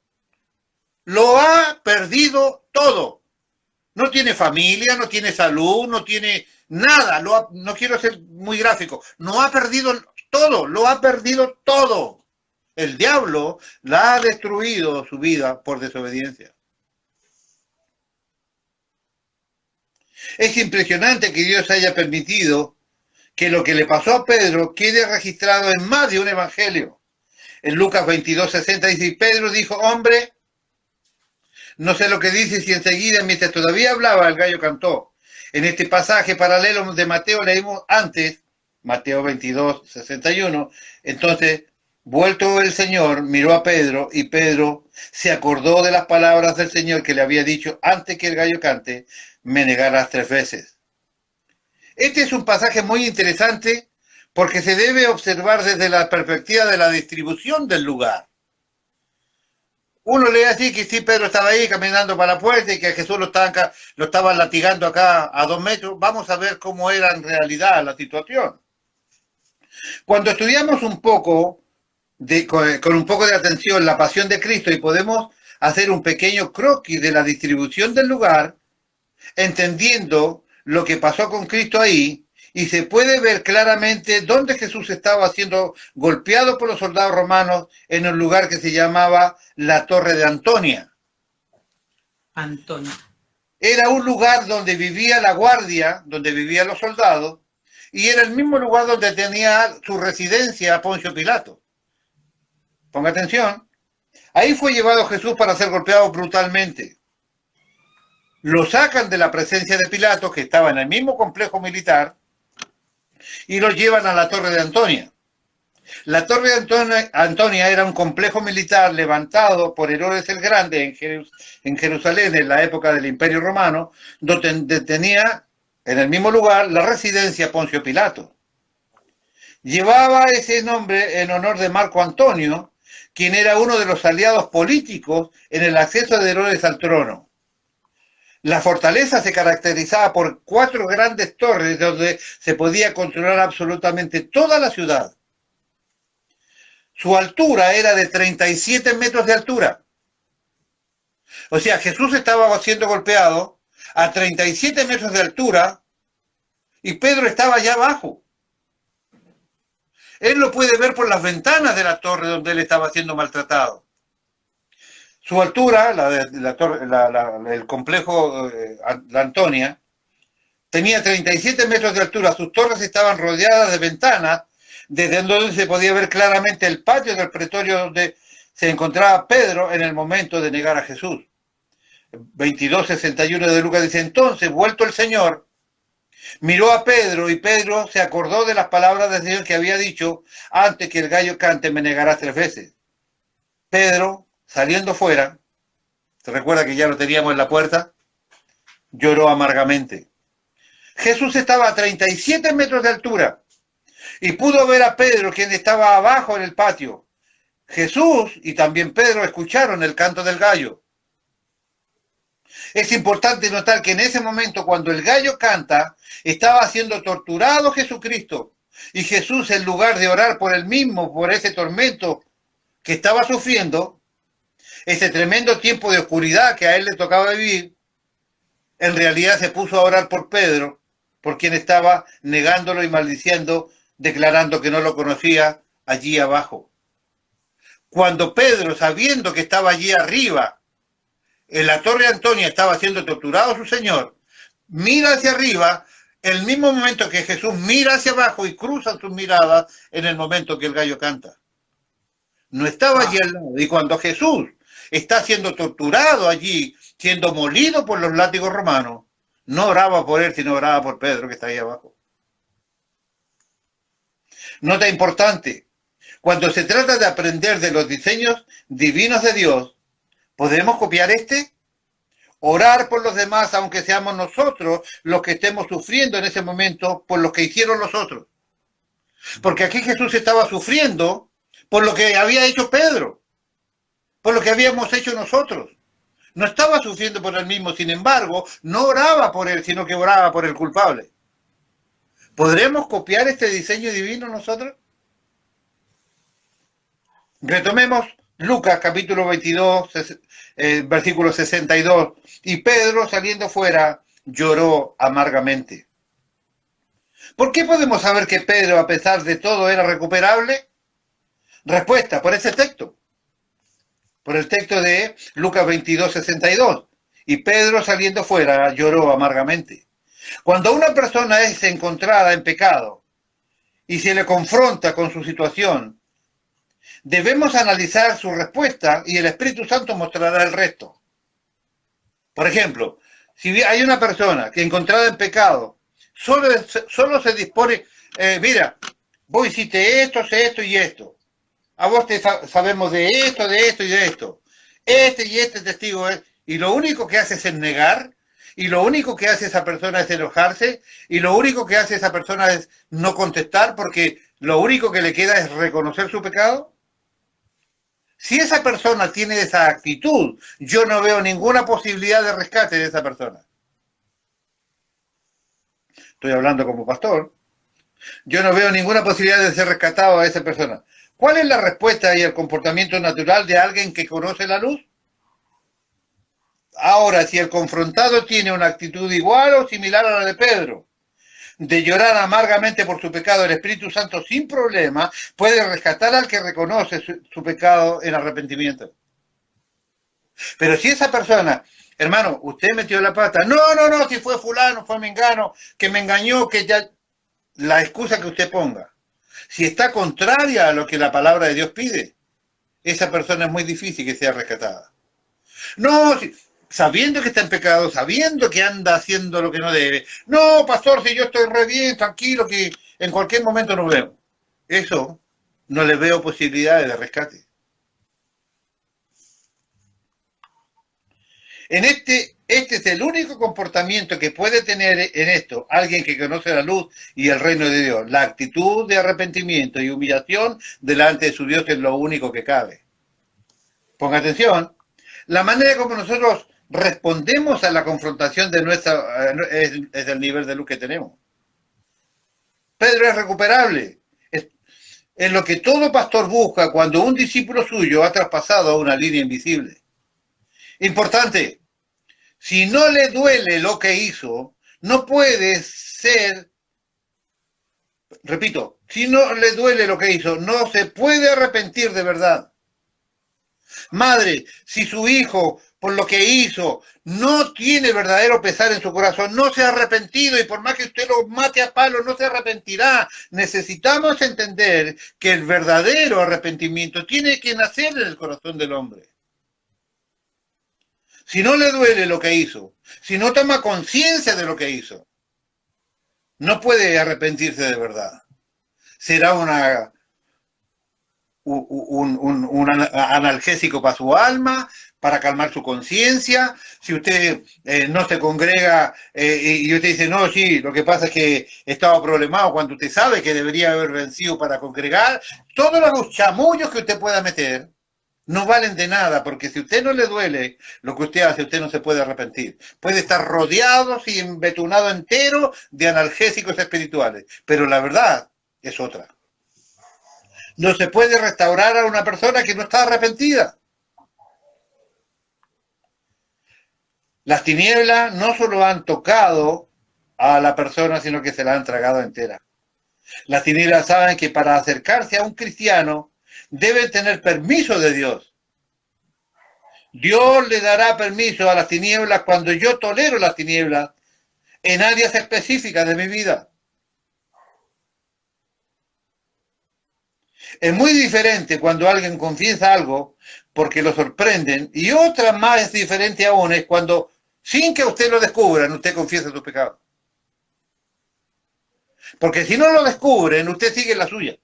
Lo ha perdido todo. No tiene familia, no tiene salud, no tiene nada. No quiero ser muy gráfico. No ha perdido todo, lo ha perdido todo. El diablo la ha destruido su vida por desobediencia. Es impresionante que Dios haya permitido que lo que le pasó a Pedro quede registrado en más de un evangelio. En Lucas 22:60 dice, y Pedro dijo, hombre, no sé lo que dice, si enseguida, mientras todavía hablaba, el gallo cantó. En este pasaje paralelo de Mateo leímos antes, Mateo 22:61, entonces, vuelto el Señor, miró a Pedro, y Pedro se acordó de las palabras del Señor que le había dicho, antes que el gallo cante, me negarás 3 veces. Este es un pasaje muy interesante porque se debe observar desde la perspectiva de la distribución del lugar. Uno lee así que sí, Pedro estaba ahí caminando para la puerta y que Jesús lo estaban latigando acá a 2 metros. Vamos a ver cómo era en realidad la situación. Cuando estudiamos un poco, con un poco de atención, la pasión de Cristo y podemos hacer un pequeño croquis de la distribución del lugar, entendiendo lo que pasó con Cristo ahí, y se puede ver claramente dónde Jesús estaba siendo golpeado por los soldados romanos en un lugar que se llamaba la Torre de Antonia. Antonio. Era un lugar donde vivía la guardia, donde vivían los soldados, y era el mismo lugar donde tenía su residencia Poncio Pilato. Ponga atención. Ahí fue llevado Jesús para ser golpeado brutalmente. Lo sacan de la presencia de Pilato, que estaba en el mismo complejo militar, y lo llevan a la Torre de Antonia. La Torre de Antonia era un complejo militar levantado por Herodes el Grande en Jerusalén en la época del Imperio Romano, donde tenía en el mismo lugar la residencia Poncio Pilato. Llevaba ese nombre en honor de Marco Antonio, quien era uno de los aliados políticos en el acceso de Herodes al trono. La fortaleza se caracterizaba por 4 grandes torres donde se podía controlar absolutamente toda la ciudad. Su altura era de 37 metros de altura. O sea, Jesús estaba siendo golpeado a 37 metros de altura y Pedro estaba allá abajo. Él lo puede ver por las ventanas de la torre donde él estaba siendo maltratado. Su altura, el complejo La Antonia, tenía 37 metros de altura. Sus torres estaban rodeadas de ventanas, desde donde se podía ver claramente el patio del pretorio donde se encontraba Pedro en el momento de negar a Jesús. 22:61 de Lucas dice, entonces, vuelto el Señor, miró a Pedro y Pedro se acordó de las palabras del Señor que había dicho, antes que el gallo cante me negarás 3 veces. Pedro, saliendo fuera, ¿se recuerda que ya lo teníamos en la puerta? Lloró amargamente. Jesús estaba a 37 metros de altura y pudo ver a Pedro, quien estaba abajo en el patio. Jesús y también Pedro escucharon el canto del gallo. Es importante notar que en ese momento, cuando el gallo canta, estaba siendo torturado Jesucristo. Y Jesús, en lugar de orar por él mismo, por ese tormento que estaba sufriendo, ese tremendo tiempo de oscuridad que a él le tocaba vivir, en realidad se puso a orar por Pedro, por quien estaba negándolo y maldiciendo, declarando que no lo conocía allí abajo. Cuando Pedro, sabiendo que estaba allí arriba, en la Torre Antonia estaba siendo torturado su Señor, mira hacia arriba, el mismo momento que Jesús mira hacia abajo y cruza sus miradas en el momento que el gallo canta. No estaba allí al lado. Y cuando Jesús está siendo torturado allí, siendo molido por los látigos romanos, no oraba por él, sino oraba por Pedro, que está ahí abajo. Nota importante, cuando se trata de aprender de los diseños divinos de Dios, ¿podemos copiar este? Orar por los demás, aunque seamos nosotros los que estemos sufriendo en ese momento por lo que hicieron los otros. Porque aquí Jesús estaba sufriendo por lo que había hecho Pedro, por lo que habíamos hecho nosotros. No estaba sufriendo por él mismo, sin embargo, no oraba por él, sino que oraba por el culpable. ¿Podremos copiar este diseño divino nosotros? Retomemos Lucas capítulo 22, versículo 62. Y Pedro, saliendo fuera, lloró amargamente. ¿Por qué podemos saber que Pedro, a pesar de todo, era recuperable? Respuesta, por ese texto. Por el texto de Lucas 22, 62. Y Pedro, saliendo fuera, lloró amargamente. Cuando una persona es encontrada en pecado y se le confronta con su situación, debemos analizar su respuesta y el Espíritu Santo mostrará el resto. Por ejemplo, si hay una persona que encontrada en pecado, solo se dispone, mira, vos hiciste esto y esto. A vos sabemos de esto y de esto. Este y este testigo es. Y lo único que hace es negar, y lo único que hace esa persona es enojarse, y lo único que hace esa persona es no contestar porque lo único que le queda es reconocer su pecado. Si esa persona tiene esa actitud, yo no veo ninguna posibilidad de rescate de esa persona. Estoy hablando como pastor. Yo no veo ninguna posibilidad de ser rescatado a esa persona. ¿Cuál es la respuesta y el comportamiento natural de alguien que conoce la luz? Ahora, si el confrontado tiene una actitud igual o similar a la de Pedro, de llorar amargamente por su pecado, el Espíritu Santo sin problema puede rescatar al que reconoce su pecado en arrepentimiento. Pero si esa persona, hermano, usted metió la pata, no, si fue fulano, fue mengano, que me engañó, que ya, la excusa que usted ponga, si está contraria a lo que la palabra de Dios pide, esa persona es muy difícil que sea rescatada. No, sabiendo que está en pecado, sabiendo que anda haciendo lo que no debe. No, pastor, si yo estoy re bien, tranquilo, que en cualquier momento nos vemos. Eso no le veo posibilidades de rescate. Este es el único comportamiento que puede tener en esto alguien que conoce la luz y el reino de Dios. La actitud de arrepentimiento y humillación delante de su Dios es lo único que cabe. Ponga atención. La manera como nosotros respondemos a la confrontación de nuestra es el nivel de luz que tenemos. Pedro es recuperable. Es lo que todo pastor busca cuando un discípulo suyo ha traspasado una línea invisible. Importante, si no le duele lo que hizo, no puede ser, repito, si no le duele lo que hizo, no se puede arrepentir de verdad. Madre, si su hijo, por lo que hizo, no tiene verdadero pesar en su corazón, no se ha arrepentido y por más que usted lo mate a palos, no se arrepentirá. Necesitamos entender que el verdadero arrepentimiento tiene que nacer en el corazón del hombre. Si no le duele lo que hizo, si no toma conciencia de lo que hizo, no puede arrepentirse de verdad. Será un analgésico para su alma, para calmar su conciencia. Si usted no se congrega y usted dice, no, sí, lo que pasa es que estaba problemado cuando usted sabe que debería haber vencido para congregar, todos los chamullos que usted pueda meter no valen de nada, porque si a usted no le duele lo que usted hace, usted no se puede arrepentir. Puede estar rodeado y embetunado entero de analgésicos espirituales, pero la verdad es otra. No se puede restaurar a una persona que no está arrepentida. Las tinieblas no solo han tocado a la persona, sino que se la han tragado entera. Las tinieblas saben que para acercarse a un cristiano deben tener permiso de Dios. Dios le dará permiso a las tinieblas cuando yo tolero las tinieblas en áreas específicas de mi vida. Es muy diferente cuando alguien confiesa algo porque lo sorprenden, y otra más diferente aún es cuando, sin que usted lo descubran, usted confiesa su pecado. Porque si no lo descubren, usted sigue la suya.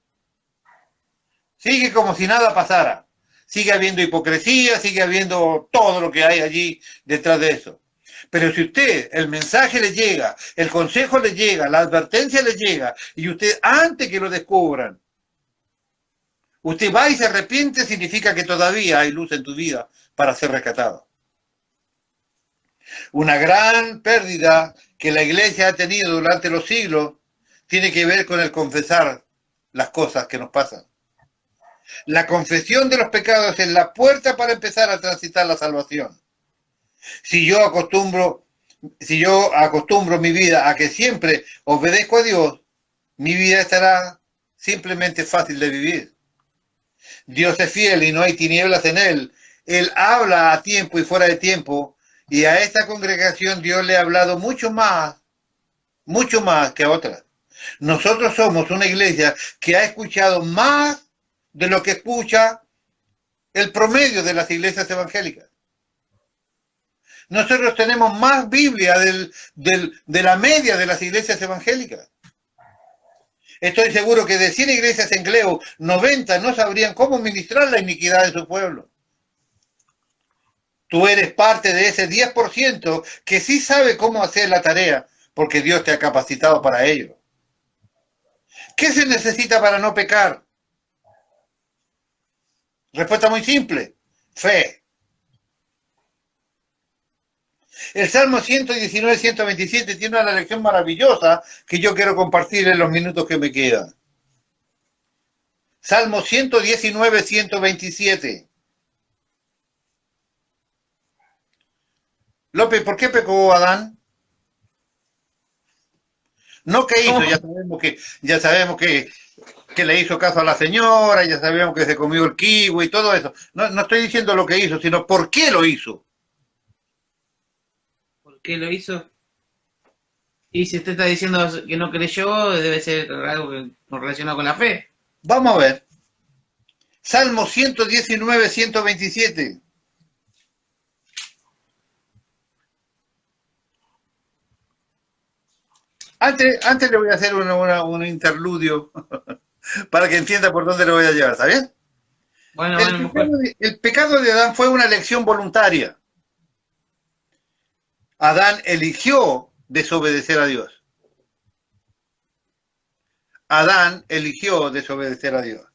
Sigue como si nada pasara. Sigue habiendo hipocresía, sigue habiendo todo lo que hay allí detrás de eso. Pero si usted, el mensaje le llega, el consejo le llega, la advertencia le llega, y usted antes que lo descubran, usted va y se arrepiente, significa que todavía hay luz en tu vida para ser rescatado. Una gran pérdida que la iglesia ha tenido durante los siglos tiene que ver con el confesar las cosas que nos pasan. La confesión de los pecados es la puerta para empezar a transitar la salvación. Si yo acostumbro mi vida a que siempre obedezco a Dios, mi vida estará simplemente fácil de vivir. Dios es fiel y no hay tinieblas en él. Él habla a tiempo y fuera de tiempo, y a esta congregación Dios le ha hablado mucho más que a otras. Nosotros somos una iglesia que ha escuchado más de lo que escucha el promedio de las iglesias evangélicas. Nosotros tenemos más Biblia de la media de las iglesias evangélicas. Estoy seguro que de 100 iglesias en Gleu, 90 no sabrían cómo ministrar la iniquidad de su pueblo. Tú eres parte de ese 10% que sí sabe cómo hacer la tarea, porque Dios te ha capacitado para ello. ¿Qué se necesita para no pecar? Respuesta muy simple: fe. El Salmo 119, 127 tiene una lección maravillosa que yo quiero compartir en los minutos que me quedan. Salmo 119, 127. López, ¿por qué pecó Adán? No que hizo, ya sabemos que le hizo caso a la señora, ya sabemos que se comió el kiwi y todo eso. No estoy diciendo lo que hizo, sino por qué lo hizo. ¿Por qué lo hizo? Y si usted está diciendo que no creyó, debe ser algo relacionado con la fe. Vamos a ver. Salmo 119, 127. Antes le voy a hacer un interludio para que entienda por dónde le voy a llevar, ¿está bien? Bueno, El pecado de Adán fue una elección voluntaria. Adán eligió desobedecer a Dios. Adán eligió desobedecer a Dios.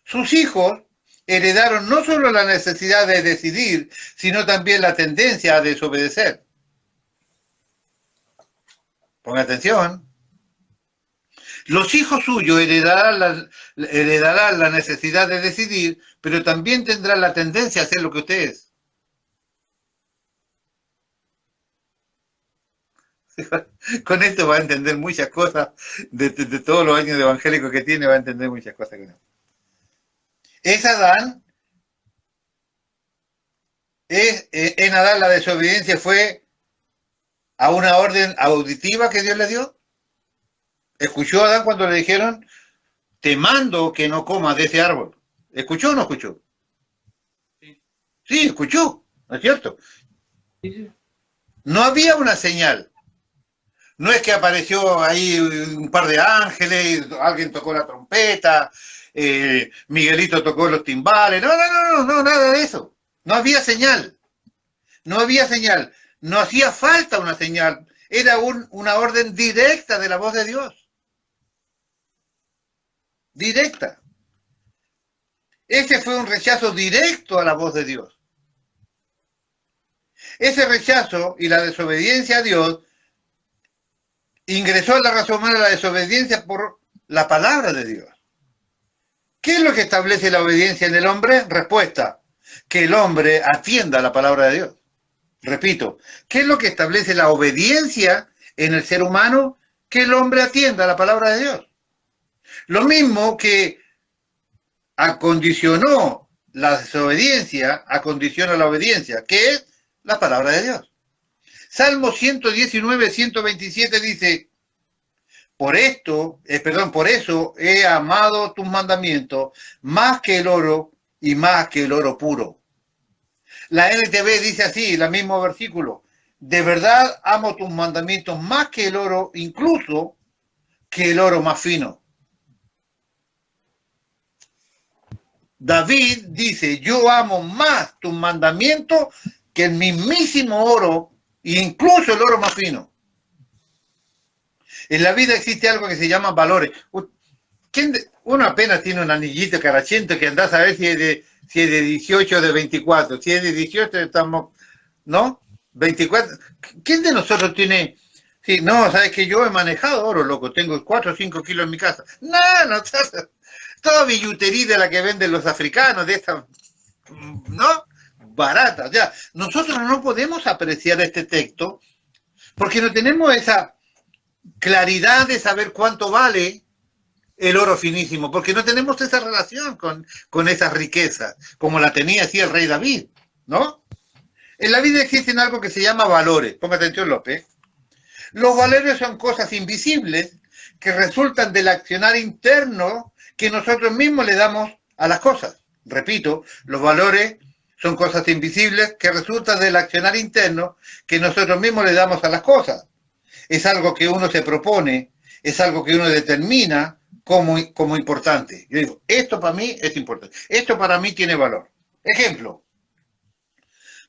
Sus hijos heredaron no solo la necesidad de decidir, sino también la tendencia a desobedecer. Ponga atención. Los hijos suyos heredarán la necesidad de decidir, pero también tendrán la tendencia a hacer lo que usted es. Con esto va a entender muchas cosas, de todos los años de evangélico que tiene, va a entender muchas cosas con esto. Es Adán, en Adán la desobediencia fue a una orden auditiva que Dios le dio. ¿Escuchó a Adán cuando le dijeron, te mando que no comas de ese árbol? ¿Escuchó o no escuchó? Sí, escuchó, ¿no es cierto? Sí. No había una señal. No es que apareció ahí un par de ángeles, alguien tocó la trompeta, Miguelito tocó los timbales. No, nada de eso. No había señal. No había señal. No hacía falta una señal. Era una orden directa de la voz de Dios. Directa. Ese fue un rechazo directo a la voz de Dios. Ese rechazo y la desobediencia a Dios ingresó a la raza humana la desobediencia por la palabra de Dios. ¿Qué es lo que establece la obediencia en el hombre? Respuesta: que el hombre atienda a la palabra de Dios. Repito, ¿qué es lo que establece la obediencia en el ser humano? Que el hombre atienda a la palabra de Dios. Lo mismo que acondicionó la desobediencia, acondiciona la obediencia, que es la palabra de Dios. Salmo 119, 127 dice, por eso he amado tus mandamientos más que el oro y más que el oro puro. La NTV dice así, el mismo versículo, de verdad amo tus mandamientos más que el oro, incluso que el oro más fino. David dice, yo amo más tus mandamientos que el mismísimo oro e incluso el oro más fino. En la vida existe algo que se llama valores. Uno apenas tiene un anillito carachento que andás a ver si es de 18 o de 24. Si es de 18 estamos, ¿no? 24. ¿Quién de nosotros tiene? Sí, no, sabes que yo he manejado oro, loco. Tengo 4 o 5 kilos en mi casa. No, no, toda billutería de la que venden los africanos, de esta, ¿no? Barata. O sea, nosotros no podemos apreciar este texto porque no tenemos esa claridad de saber cuánto vale el oro finísimo, porque no tenemos esa relación con esas riquezas, como la tenía así el rey David, ¿no? En la vida existen algo que se llama valores. Ponga atención, López. Los valores son cosas invisibles que resultan del accionar interno que nosotros mismos le damos a las cosas. Repito, los valores son cosas invisibles que resultan del accionar interno que nosotros mismos le damos a las cosas. Es algo que uno se propone, es algo que uno determina como importante. Yo digo, esto para mí es importante, esto para mí tiene valor. Ejemplo,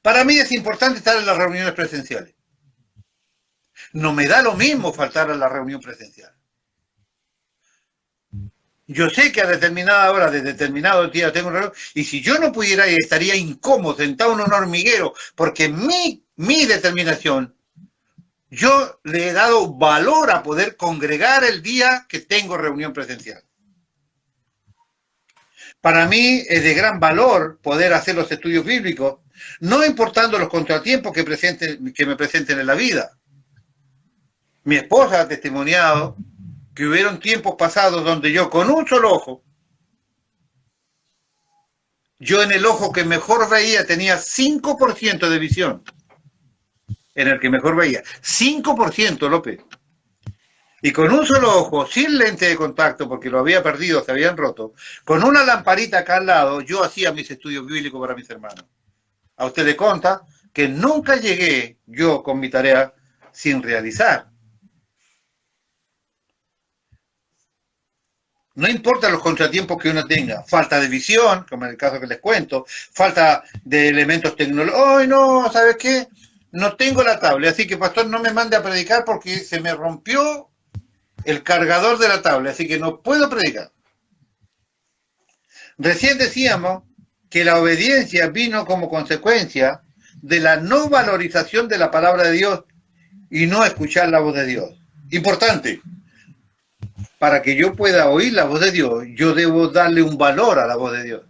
para mí es importante estar en las reuniones presenciales. No me da lo mismo faltar a la reunión presencial. Yo sé que a determinada hora, de determinado día tengo un reloj, y si yo no pudiera ir, estaría incómodo, sentado en un hormiguero, porque mi determinación, yo le he dado valor a poder congregar el día que tengo reunión presencial. Para mí es de gran valor poder hacer los estudios bíblicos, no importando los contratiempos que me presenten en la vida. Mi esposa ha testimoniado que hubieron tiempos pasados donde yo con un solo ojo, yo en el ojo que mejor veía tenía 5% de visión. En el que mejor veía. 5%, López. Y con un solo ojo, sin lente de contacto, porque lo había perdido, se habían roto, con una lamparita acá al lado, yo hacía mis estudios bíblicos para mis hermanos. A usted le consta que nunca llegué yo con mi tarea sin realizar. No importa los contratiempos que uno tenga, falta de visión, como en el caso que les cuento, falta de elementos tecnológicos. ¡Ay, no! ¿Sabes qué? No tengo la tablet, así que pastor no me mande a predicar porque se me rompió el cargador de la tablet, así que no puedo predicar. Recién decíamos que la obediencia vino como consecuencia de la no valorización de la palabra de Dios y no escuchar la voz de Dios. Importante, para que yo pueda oír la voz de Dios, yo debo darle un valor a la voz de Dios.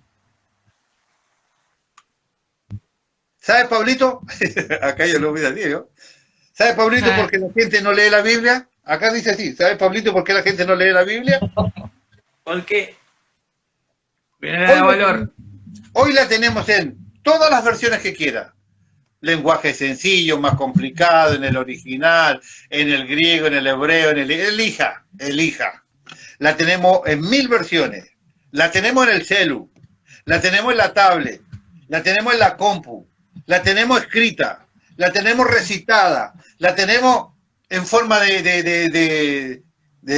¿Sabes, Pablito? Acá yo lo voy a decir, ¿no? ¿Sabes, Pablito, por qué la gente no lee la Biblia? Acá dice así. ¿Sabes, Pablito, por qué la gente no lee la Biblia? ¿Por qué? Hoy la tenemos en todas las versiones que quiera. Lenguaje sencillo, más complicado, en el original, en el griego, en el hebreo, elija. La tenemos en 1000 versiones. La tenemos en el celu. La tenemos en la tablet. La tenemos en la compu. La tenemos escrita. La tenemos recitada. La tenemos en forma de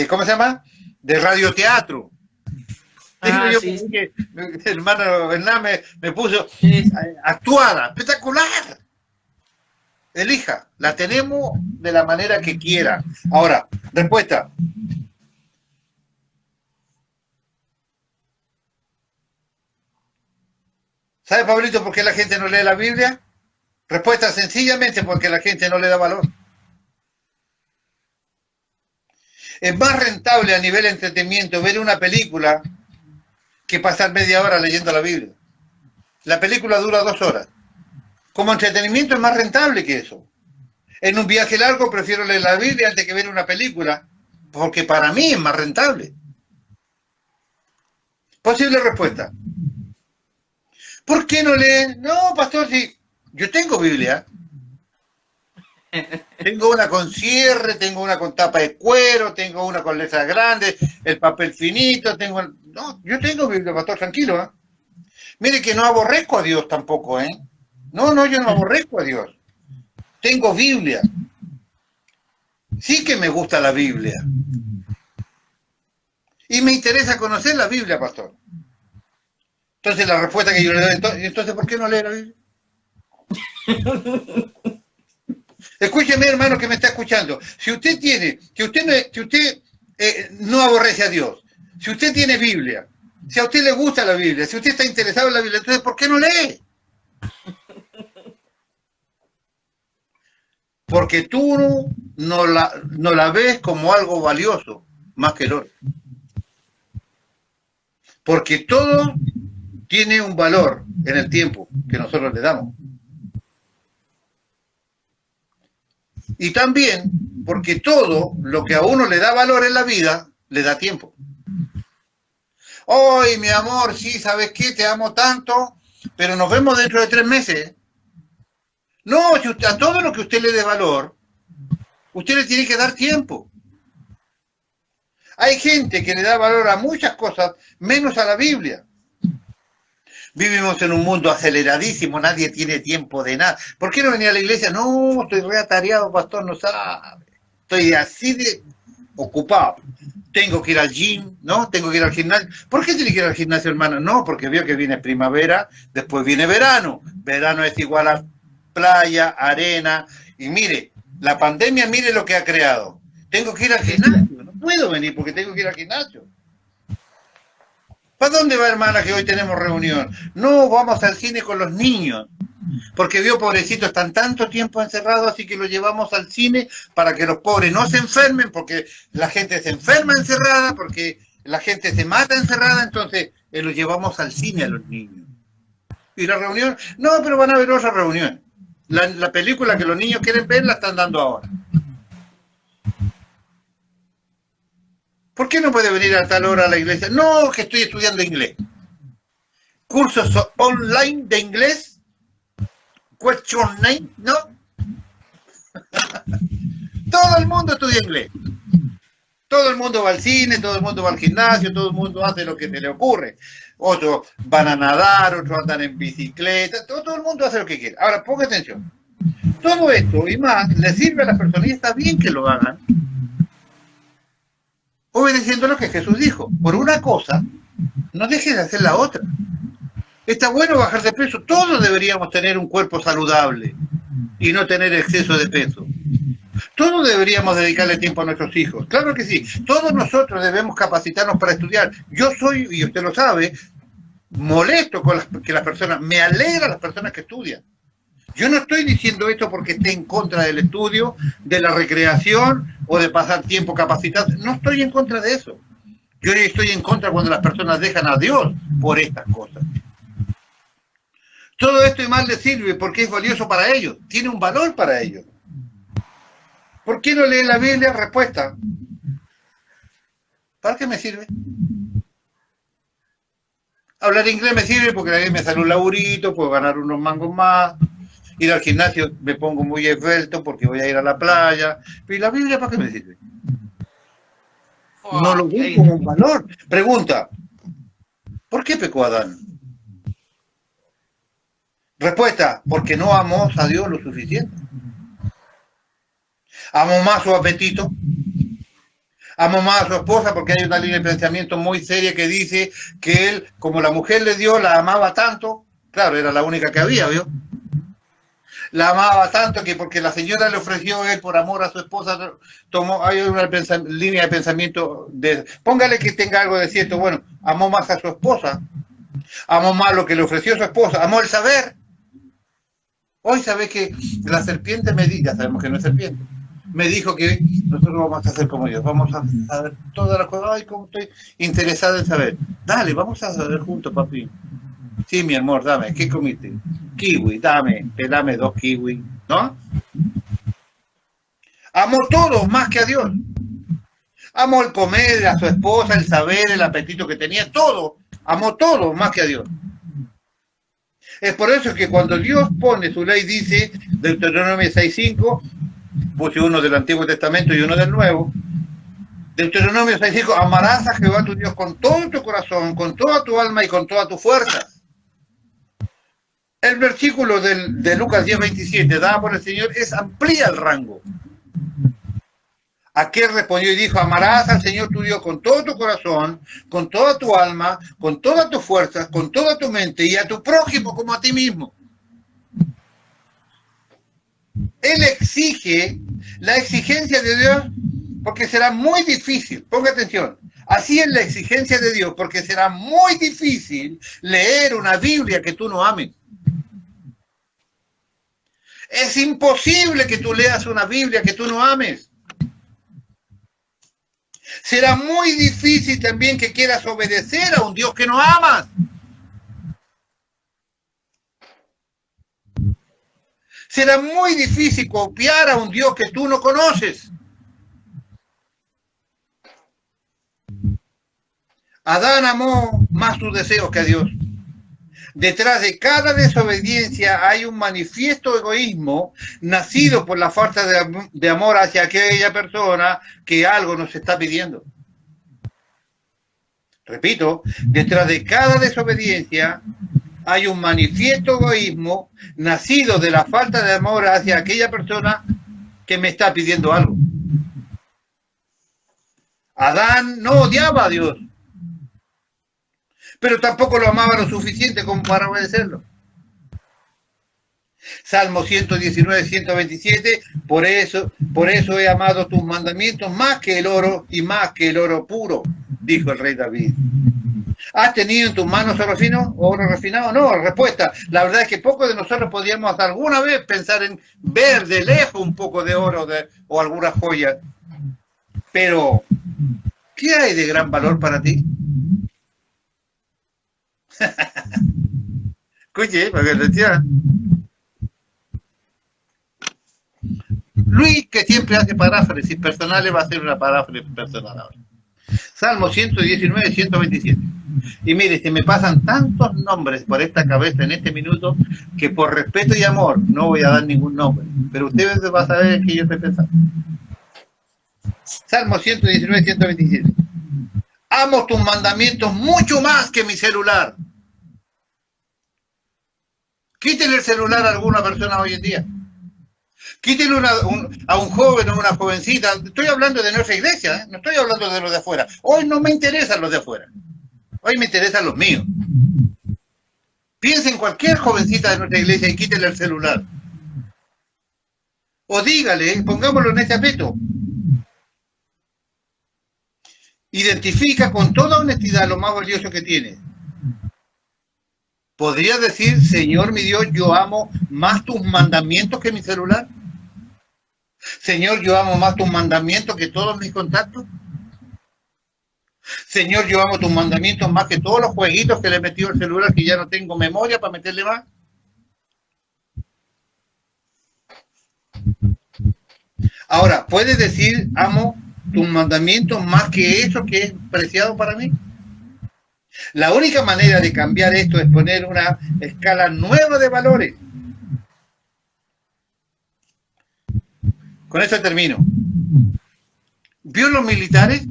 ¿cómo se llama? De radioteatro. Sí. El hermano Hernán me puso actuada, espectacular. Elija, la tenemos de la manera que quiera. Ahora, respuesta. ¿Sabe, Pablito, por qué la gente no lee la Biblia? Respuesta, sencillamente porque la gente no le da valor. Es más rentable a nivel de entretenimiento ver una película que pasar media hora leyendo la Biblia. La película dura 2 horas. Como entretenimiento es más rentable que eso. En un viaje largo prefiero leer la Biblia antes que ver una película, porque para mí es más rentable. Posible respuesta. ¿Por qué no leen? No, pastor, si yo tengo Biblia. Tengo una con cierre, tengo una con tapa de cuero, tengo una con letras grandes, el papel finito, No, yo tengo Biblia, pastor, tranquilo, ¿eh? Mire que no aborrezco a Dios tampoco, ¿eh? No, yo no aborrezco a Dios. Tengo Biblia. Sí que me gusta la Biblia. Y me interesa conocer la Biblia, pastor. Entonces la respuesta que yo le doy, entonces ¿por qué no lee la Biblia? Escúcheme, hermano, que me está escuchando. Si usted no aborrece a Dios, si usted tiene Biblia, si a usted le gusta la Biblia, si usted está interesado en la Biblia, entonces ¿por qué no lee? Porque tú no la ves como algo valioso, más que el oro. Porque todo tiene un valor en el tiempo que nosotros le damos. Y también porque todo lo que a uno le da valor en la vida, le da tiempo. Hoy, mi amor, sí, ¿sabes qué? Te amo tanto, pero nos vemos dentro de 3 meses. No, si usted, a todo lo que usted le dé valor, usted le tiene que dar tiempo. Hay gente que le da valor a muchas cosas, menos a la Biblia. Vivimos en un mundo aceleradísimo, nadie tiene tiempo de nada. ¿Por qué no venía a la iglesia? No, estoy reatareado, pastor, no sabe. Estoy así de ocupado. Tengo que ir al gym, ¿no? Tengo que ir al gimnasio. ¿Por qué tiene que ir al gimnasio, hermano? No, porque veo que viene primavera, después viene verano. Verano es igual a playa, arena. Y mire, la pandemia, mire lo que ha creado. Tengo que ir al gimnasio. No puedo venir porque tengo que ir al gimnasio. ¿Para dónde va, hermana, que hoy tenemos reunión? No, vamos al cine con los niños. Porque vio, pobrecitos, están tanto tiempo encerrados, así que los llevamos al cine para que los pobres no se enfermen, porque la gente se enferma encerrada, porque la gente se mata encerrada, entonces los llevamos al cine a los niños. ¿Y la reunión? No, pero van a haber otra reunión. La película que los niños quieren ver la están dando ahora. ¿Por qué no puede venir a tal hora a la iglesia? No, que estoy estudiando inglés. ¿Cursos online de inglés? ¿Question name? ¿No? Todo el mundo estudia inglés. Todo el mundo va al cine, todo el mundo va al gimnasio, todo el mundo hace lo que se le ocurre. Otros van a nadar, otros andan en bicicleta, todo el mundo hace lo que quiere. Ahora, ponga atención. Todo esto y más le sirve a las personas y está bien que lo hagan, obedeciendo lo que Jesús dijo. Por una cosa, no dejes de hacer la otra. Está bueno bajar de peso. Todos deberíamos tener un cuerpo saludable y no tener exceso de peso. Todos deberíamos dedicarle tiempo a nuestros hijos. Claro que sí. Todos nosotros debemos capacitarnos para estudiar. Yo soy, y usted lo sabe, molesto con que las personas, me alegra las personas que estudian. Yo no estoy diciendo esto porque esté en contra del estudio, de la recreación o de pasar tiempo capacitado. No estoy en contra de eso. Yo estoy en contra cuando las personas dejan a Dios por estas cosas. Todo esto y más les sirve porque es valioso para ellos, tiene un valor para ellos. ¿Por qué no leen la Biblia? Respuesta. ¿Para qué me sirve? Hablar inglés me sirve porque ahí me sale un laburito, puedo ganar unos mangos más. Ir al gimnasio me pongo muy esbelto porque voy a ir a la playa. ¿Y la Biblia para qué me sirve? No lo veo como un valor. Pregunta, ¿por qué pecó Adán? Respuesta, porque no amó a Dios lo suficiente. Amó más su apetito. Amó más a su esposa porque hay una línea de pensamiento muy seria que dice que él, como la mujer le dio, la amaba tanto. Claro, era la única que había, ¿vio? La amaba tanto que porque la señora le ofreció él por amor a su esposa, hay una línea de pensamiento póngale que tenga algo de cierto, bueno, amó más a su esposa, amó más lo que le ofreció a su esposa, amó el saber. Hoy sabe que la serpiente me dijo, ya sabemos que no es serpiente, me dijo que nosotros vamos a hacer como Dios, vamos a saber todas las cosas. Ay, cómo estoy interesada en saber. Dale, vamos a saber juntos, papi. Sí, mi amor, dame, ¿qué comiste? Kiwi, dame 2 kiwi, ¿no? Amó todo más que a Dios. Amó el comer, a su esposa, el saber, el apetito que tenía, todo. Amó todo más que a Dios. Es por eso que cuando Dios pone su ley, dice, Deuteronomio 6.5, puse uno del Antiguo Testamento y uno del Nuevo, Deuteronomio 6.5, amarás a Jehová tu Dios con todo tu corazón, con toda tu alma y con toda tu fuerza. El versículo de Lucas 10.27, dada por el Señor, amplía el rango. Aquel respondió y dijo, amarás al Señor tu Dios con todo tu corazón, con toda tu alma, con todas tus fuerzas, con toda tu mente y a tu prójimo como a ti mismo. Él exige la exigencia de Dios porque será muy difícil, ponga atención, así es la exigencia de Dios porque será muy difícil leer una Biblia que tú no ames. Es imposible que tú leas una Biblia que tú no ames. Será muy difícil también que quieras obedecer a un Dios que no amas. Será muy difícil copiar a un Dios que tú no conoces. Adán amó más sus deseos que a Dios. Detrás de cada desobediencia hay un manifiesto egoísmo nacido por la falta de amor hacia aquella persona que algo nos está pidiendo. Repito, detrás de cada desobediencia hay un manifiesto egoísmo nacido de la falta de amor hacia aquella persona que me está pidiendo algo. Adán no odiaba a Dios, pero tampoco lo amaba lo suficiente como para obedecerlo. Salmo 119, 127, por eso he amado tus mandamientos más que el oro y más que el oro puro, dijo el rey David. ¿Has tenido en tus manos oro fino o oro refinado? No, respuesta. La verdad es que pocos de nosotros podríamos alguna vez pensar en ver de lejos un poco de oro o alguna joya. Pero, ¿qué hay de gran valor para ti? Escuche, para que lo entiendan. Luis, que siempre hace paráfrasis personales, va a hacer una paráfrasis personal ahora. Salmo 119, 127. Y mire, se me pasan tantos nombres por esta cabeza en este minuto que por respeto y amor no voy a dar ningún nombre. Pero ustedes van a saber que yo estoy pensando. Salmo 119, 127. Amo tus mandamientos mucho más que mi celular. Quítele el celular a alguna persona hoy en día. Quítele a un joven o una jovencita. Estoy hablando de nuestra iglesia, no estoy hablando de los de afuera. Hoy no me interesan los de afuera. Hoy me interesan los míos. Piensa en cualquier jovencita de nuestra iglesia y quítele el celular. O dígale, pongámoslo en este aspecto. Identifica con toda honestidad lo más valioso que tiene. ¿Podrías decir, Señor mi Dios, yo amo más tus mandamientos que mi celular? Señor, yo amo más tus mandamientos que todos mis contactos. Señor, yo amo tus mandamientos más que todos los jueguitos que le he metido al celular que ya no tengo memoria para meterle más. Ahora, ¿puedes decir, amo tus mandamientos más que eso que es preciado para mí? La única manera de cambiar esto es poner una escala nueva de valores. Con esto termino. ¿Vio los militares?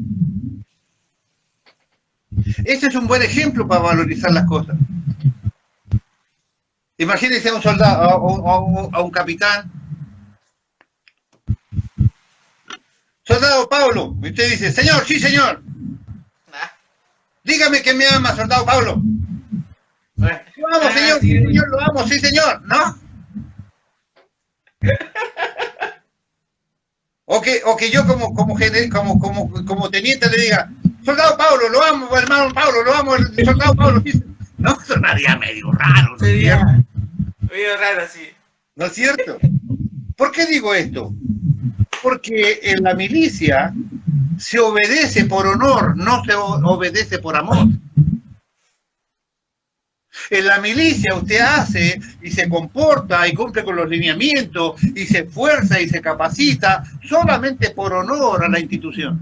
Este es un buen ejemplo para valorizar las cosas. Imagínense a un soldado, a un capitán. Soldado Pablo, y usted dice, señor, sí señor. Dígame que me ama, soldado Pablo. Lo amo, señor, sí, señor, lo amo, sí señor, ¿no? O que yo como teniente le diga, soldado Pablo, lo amo, hermano Pablo, lo amo, el soldado Pablo. No, sonaría medio raro, ¿no es cierto? Medio raro, sí. ¿No es cierto? ¿Por qué digo esto? Porque en la milicia se obedece por honor, no se obedece por amor. En la milicia usted hace y se comporta y cumple con los lineamientos y se esfuerza y se capacita solamente por honor a la institución,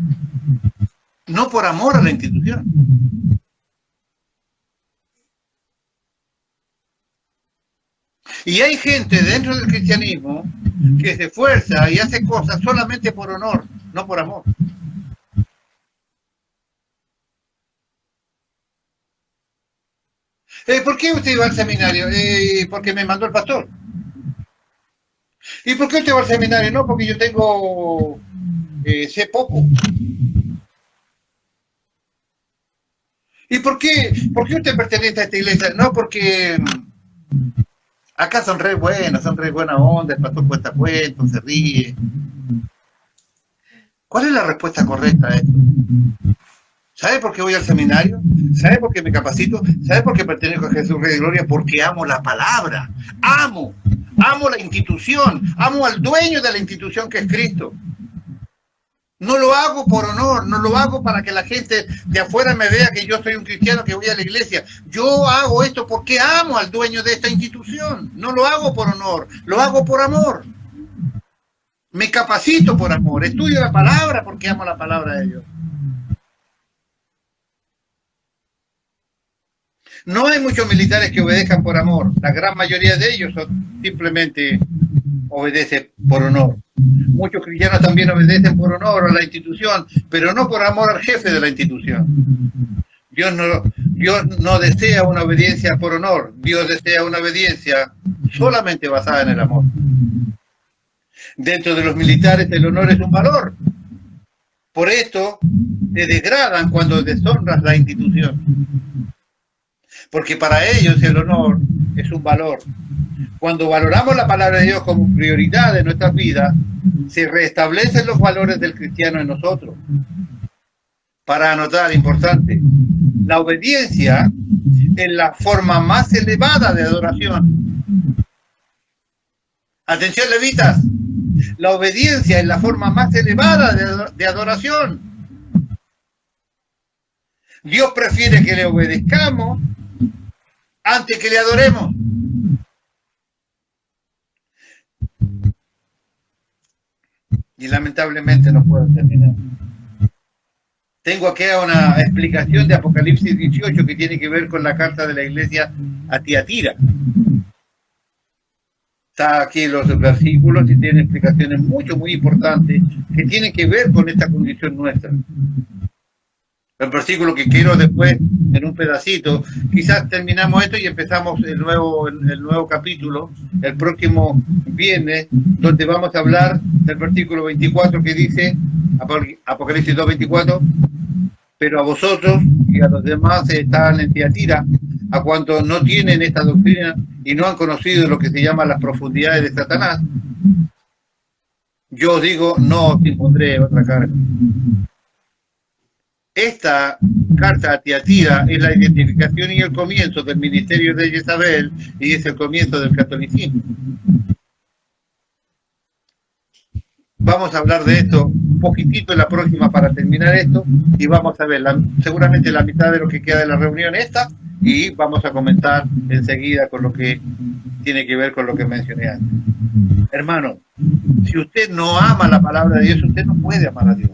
no por amor a la institución. Y hay gente dentro del cristianismo que se esfuerza y hace cosas solamente por honor, no por amor. ¿Por qué usted va al seminario? Porque me mandó el pastor. ¿Y por qué usted va al seminario? No, porque yo sé poco. ¿Y por qué usted pertenece a esta iglesia? No, porque Acá son re buena onda, el pastor cuenta cuentos, se ríe. ¿Cuál es la respuesta correcta a esto? ¿Sabe por qué voy al seminario? ¿Sabe por qué me capacito? ¿Sabe por qué pertenezco a Jesús Rey de Gloria? Porque amo la palabra, amo la institución, amo al dueño de la institución que es Cristo. No lo hago por honor, no lo hago para que la gente de afuera me vea que yo soy un cristiano que voy a la iglesia. Yo hago esto porque amo al dueño de esta institución. No lo hago por honor, lo hago por amor. Me capacito por amor, estudio la palabra porque amo la palabra de Dios. No hay muchos militares que obedezcan por amor. La gran mayoría de ellos simplemente obedecen por honor. Muchos cristianos también obedecen por honor a la institución, pero no por amor al jefe de la institución. Dios no desea una obediencia por honor. Dios desea una obediencia solamente basada en el amor. Dentro de los militares el honor es un valor. Por esto te degradan cuando deshonras la institución. Porque para ellos el honor es un valor. Cuando valoramos la palabra de Dios como prioridad de nuestras vidas, se restablecen los valores del cristiano en nosotros. Para anotar, importante, la obediencia es la forma más elevada de adoración. Atención, levitas, la obediencia es la forma más elevada de adoración. Dios prefiere que le obedezcamos antes que le adoremos. Y lamentablemente no puedo terminar. Tengo aquí una explicación de Apocalipsis 18 que tiene que ver con la carta de la iglesia a Tiatira. Está aquí los versículos y tiene explicaciones muy importantes que tienen que ver con esta condición nuestra. El versículo que quiero después, en un pedacito, quizás terminamos esto y empezamos el nuevo capítulo, el próximo viernes, donde vamos a hablar del versículo 24 que dice, Apocalipsis 2:24, pero a vosotros y a los demás que están en Tiatira, a cuantos no tienen esta doctrina y no han conocido lo que se llama las profundidades de Satanás, yo os digo, no os impondré otra carga. Esta carta a Tiatira es la identificación y el comienzo del ministerio de Jezabel y es el comienzo del catolicismo. Vamos a hablar de esto un poquitito en la próxima para terminar esto y vamos a ver seguramente la mitad de lo que queda de la reunión esta y vamos a comentar enseguida con lo que tiene que ver con lo que mencioné antes. Hermano, si usted no ama la palabra de Dios, usted no puede amar a Dios.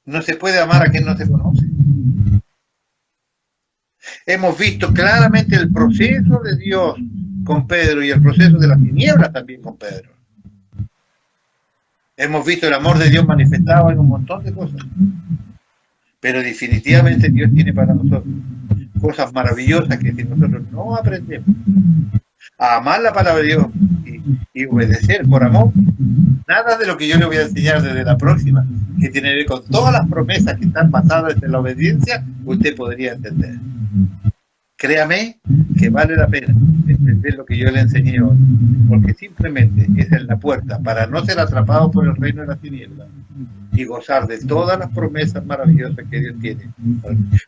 No se puede amar a quien no se conoce. Hemos visto claramente el proceso de Dios con Pedro y el proceso de las tinieblas también con Pedro. Hemos visto el amor de Dios manifestado en un montón de cosas. Pero definitivamente Dios tiene para nosotros cosas maravillosas que si nosotros no aprendemos a amar la palabra de Dios y obedecer por amor, nada de lo que yo le voy a enseñar desde la próxima, que tiene que ver con todas las promesas que están basadas en la obediencia, usted podría entender. Créame que vale la pena entender lo que yo le enseñé hoy, porque simplemente esa es la puerta para no ser atrapado por el reino de las tinieblas y gozar de todas las promesas maravillosas que Dios tiene.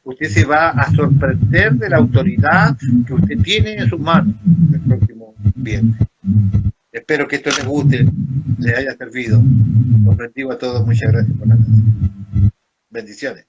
Usted se va a sorprender de la autoridad que usted tiene en sus manos el próximo viernes. Espero que esto les guste, les haya servido. Los bendigo a todos, muchas gracias por la atención. Bendiciones.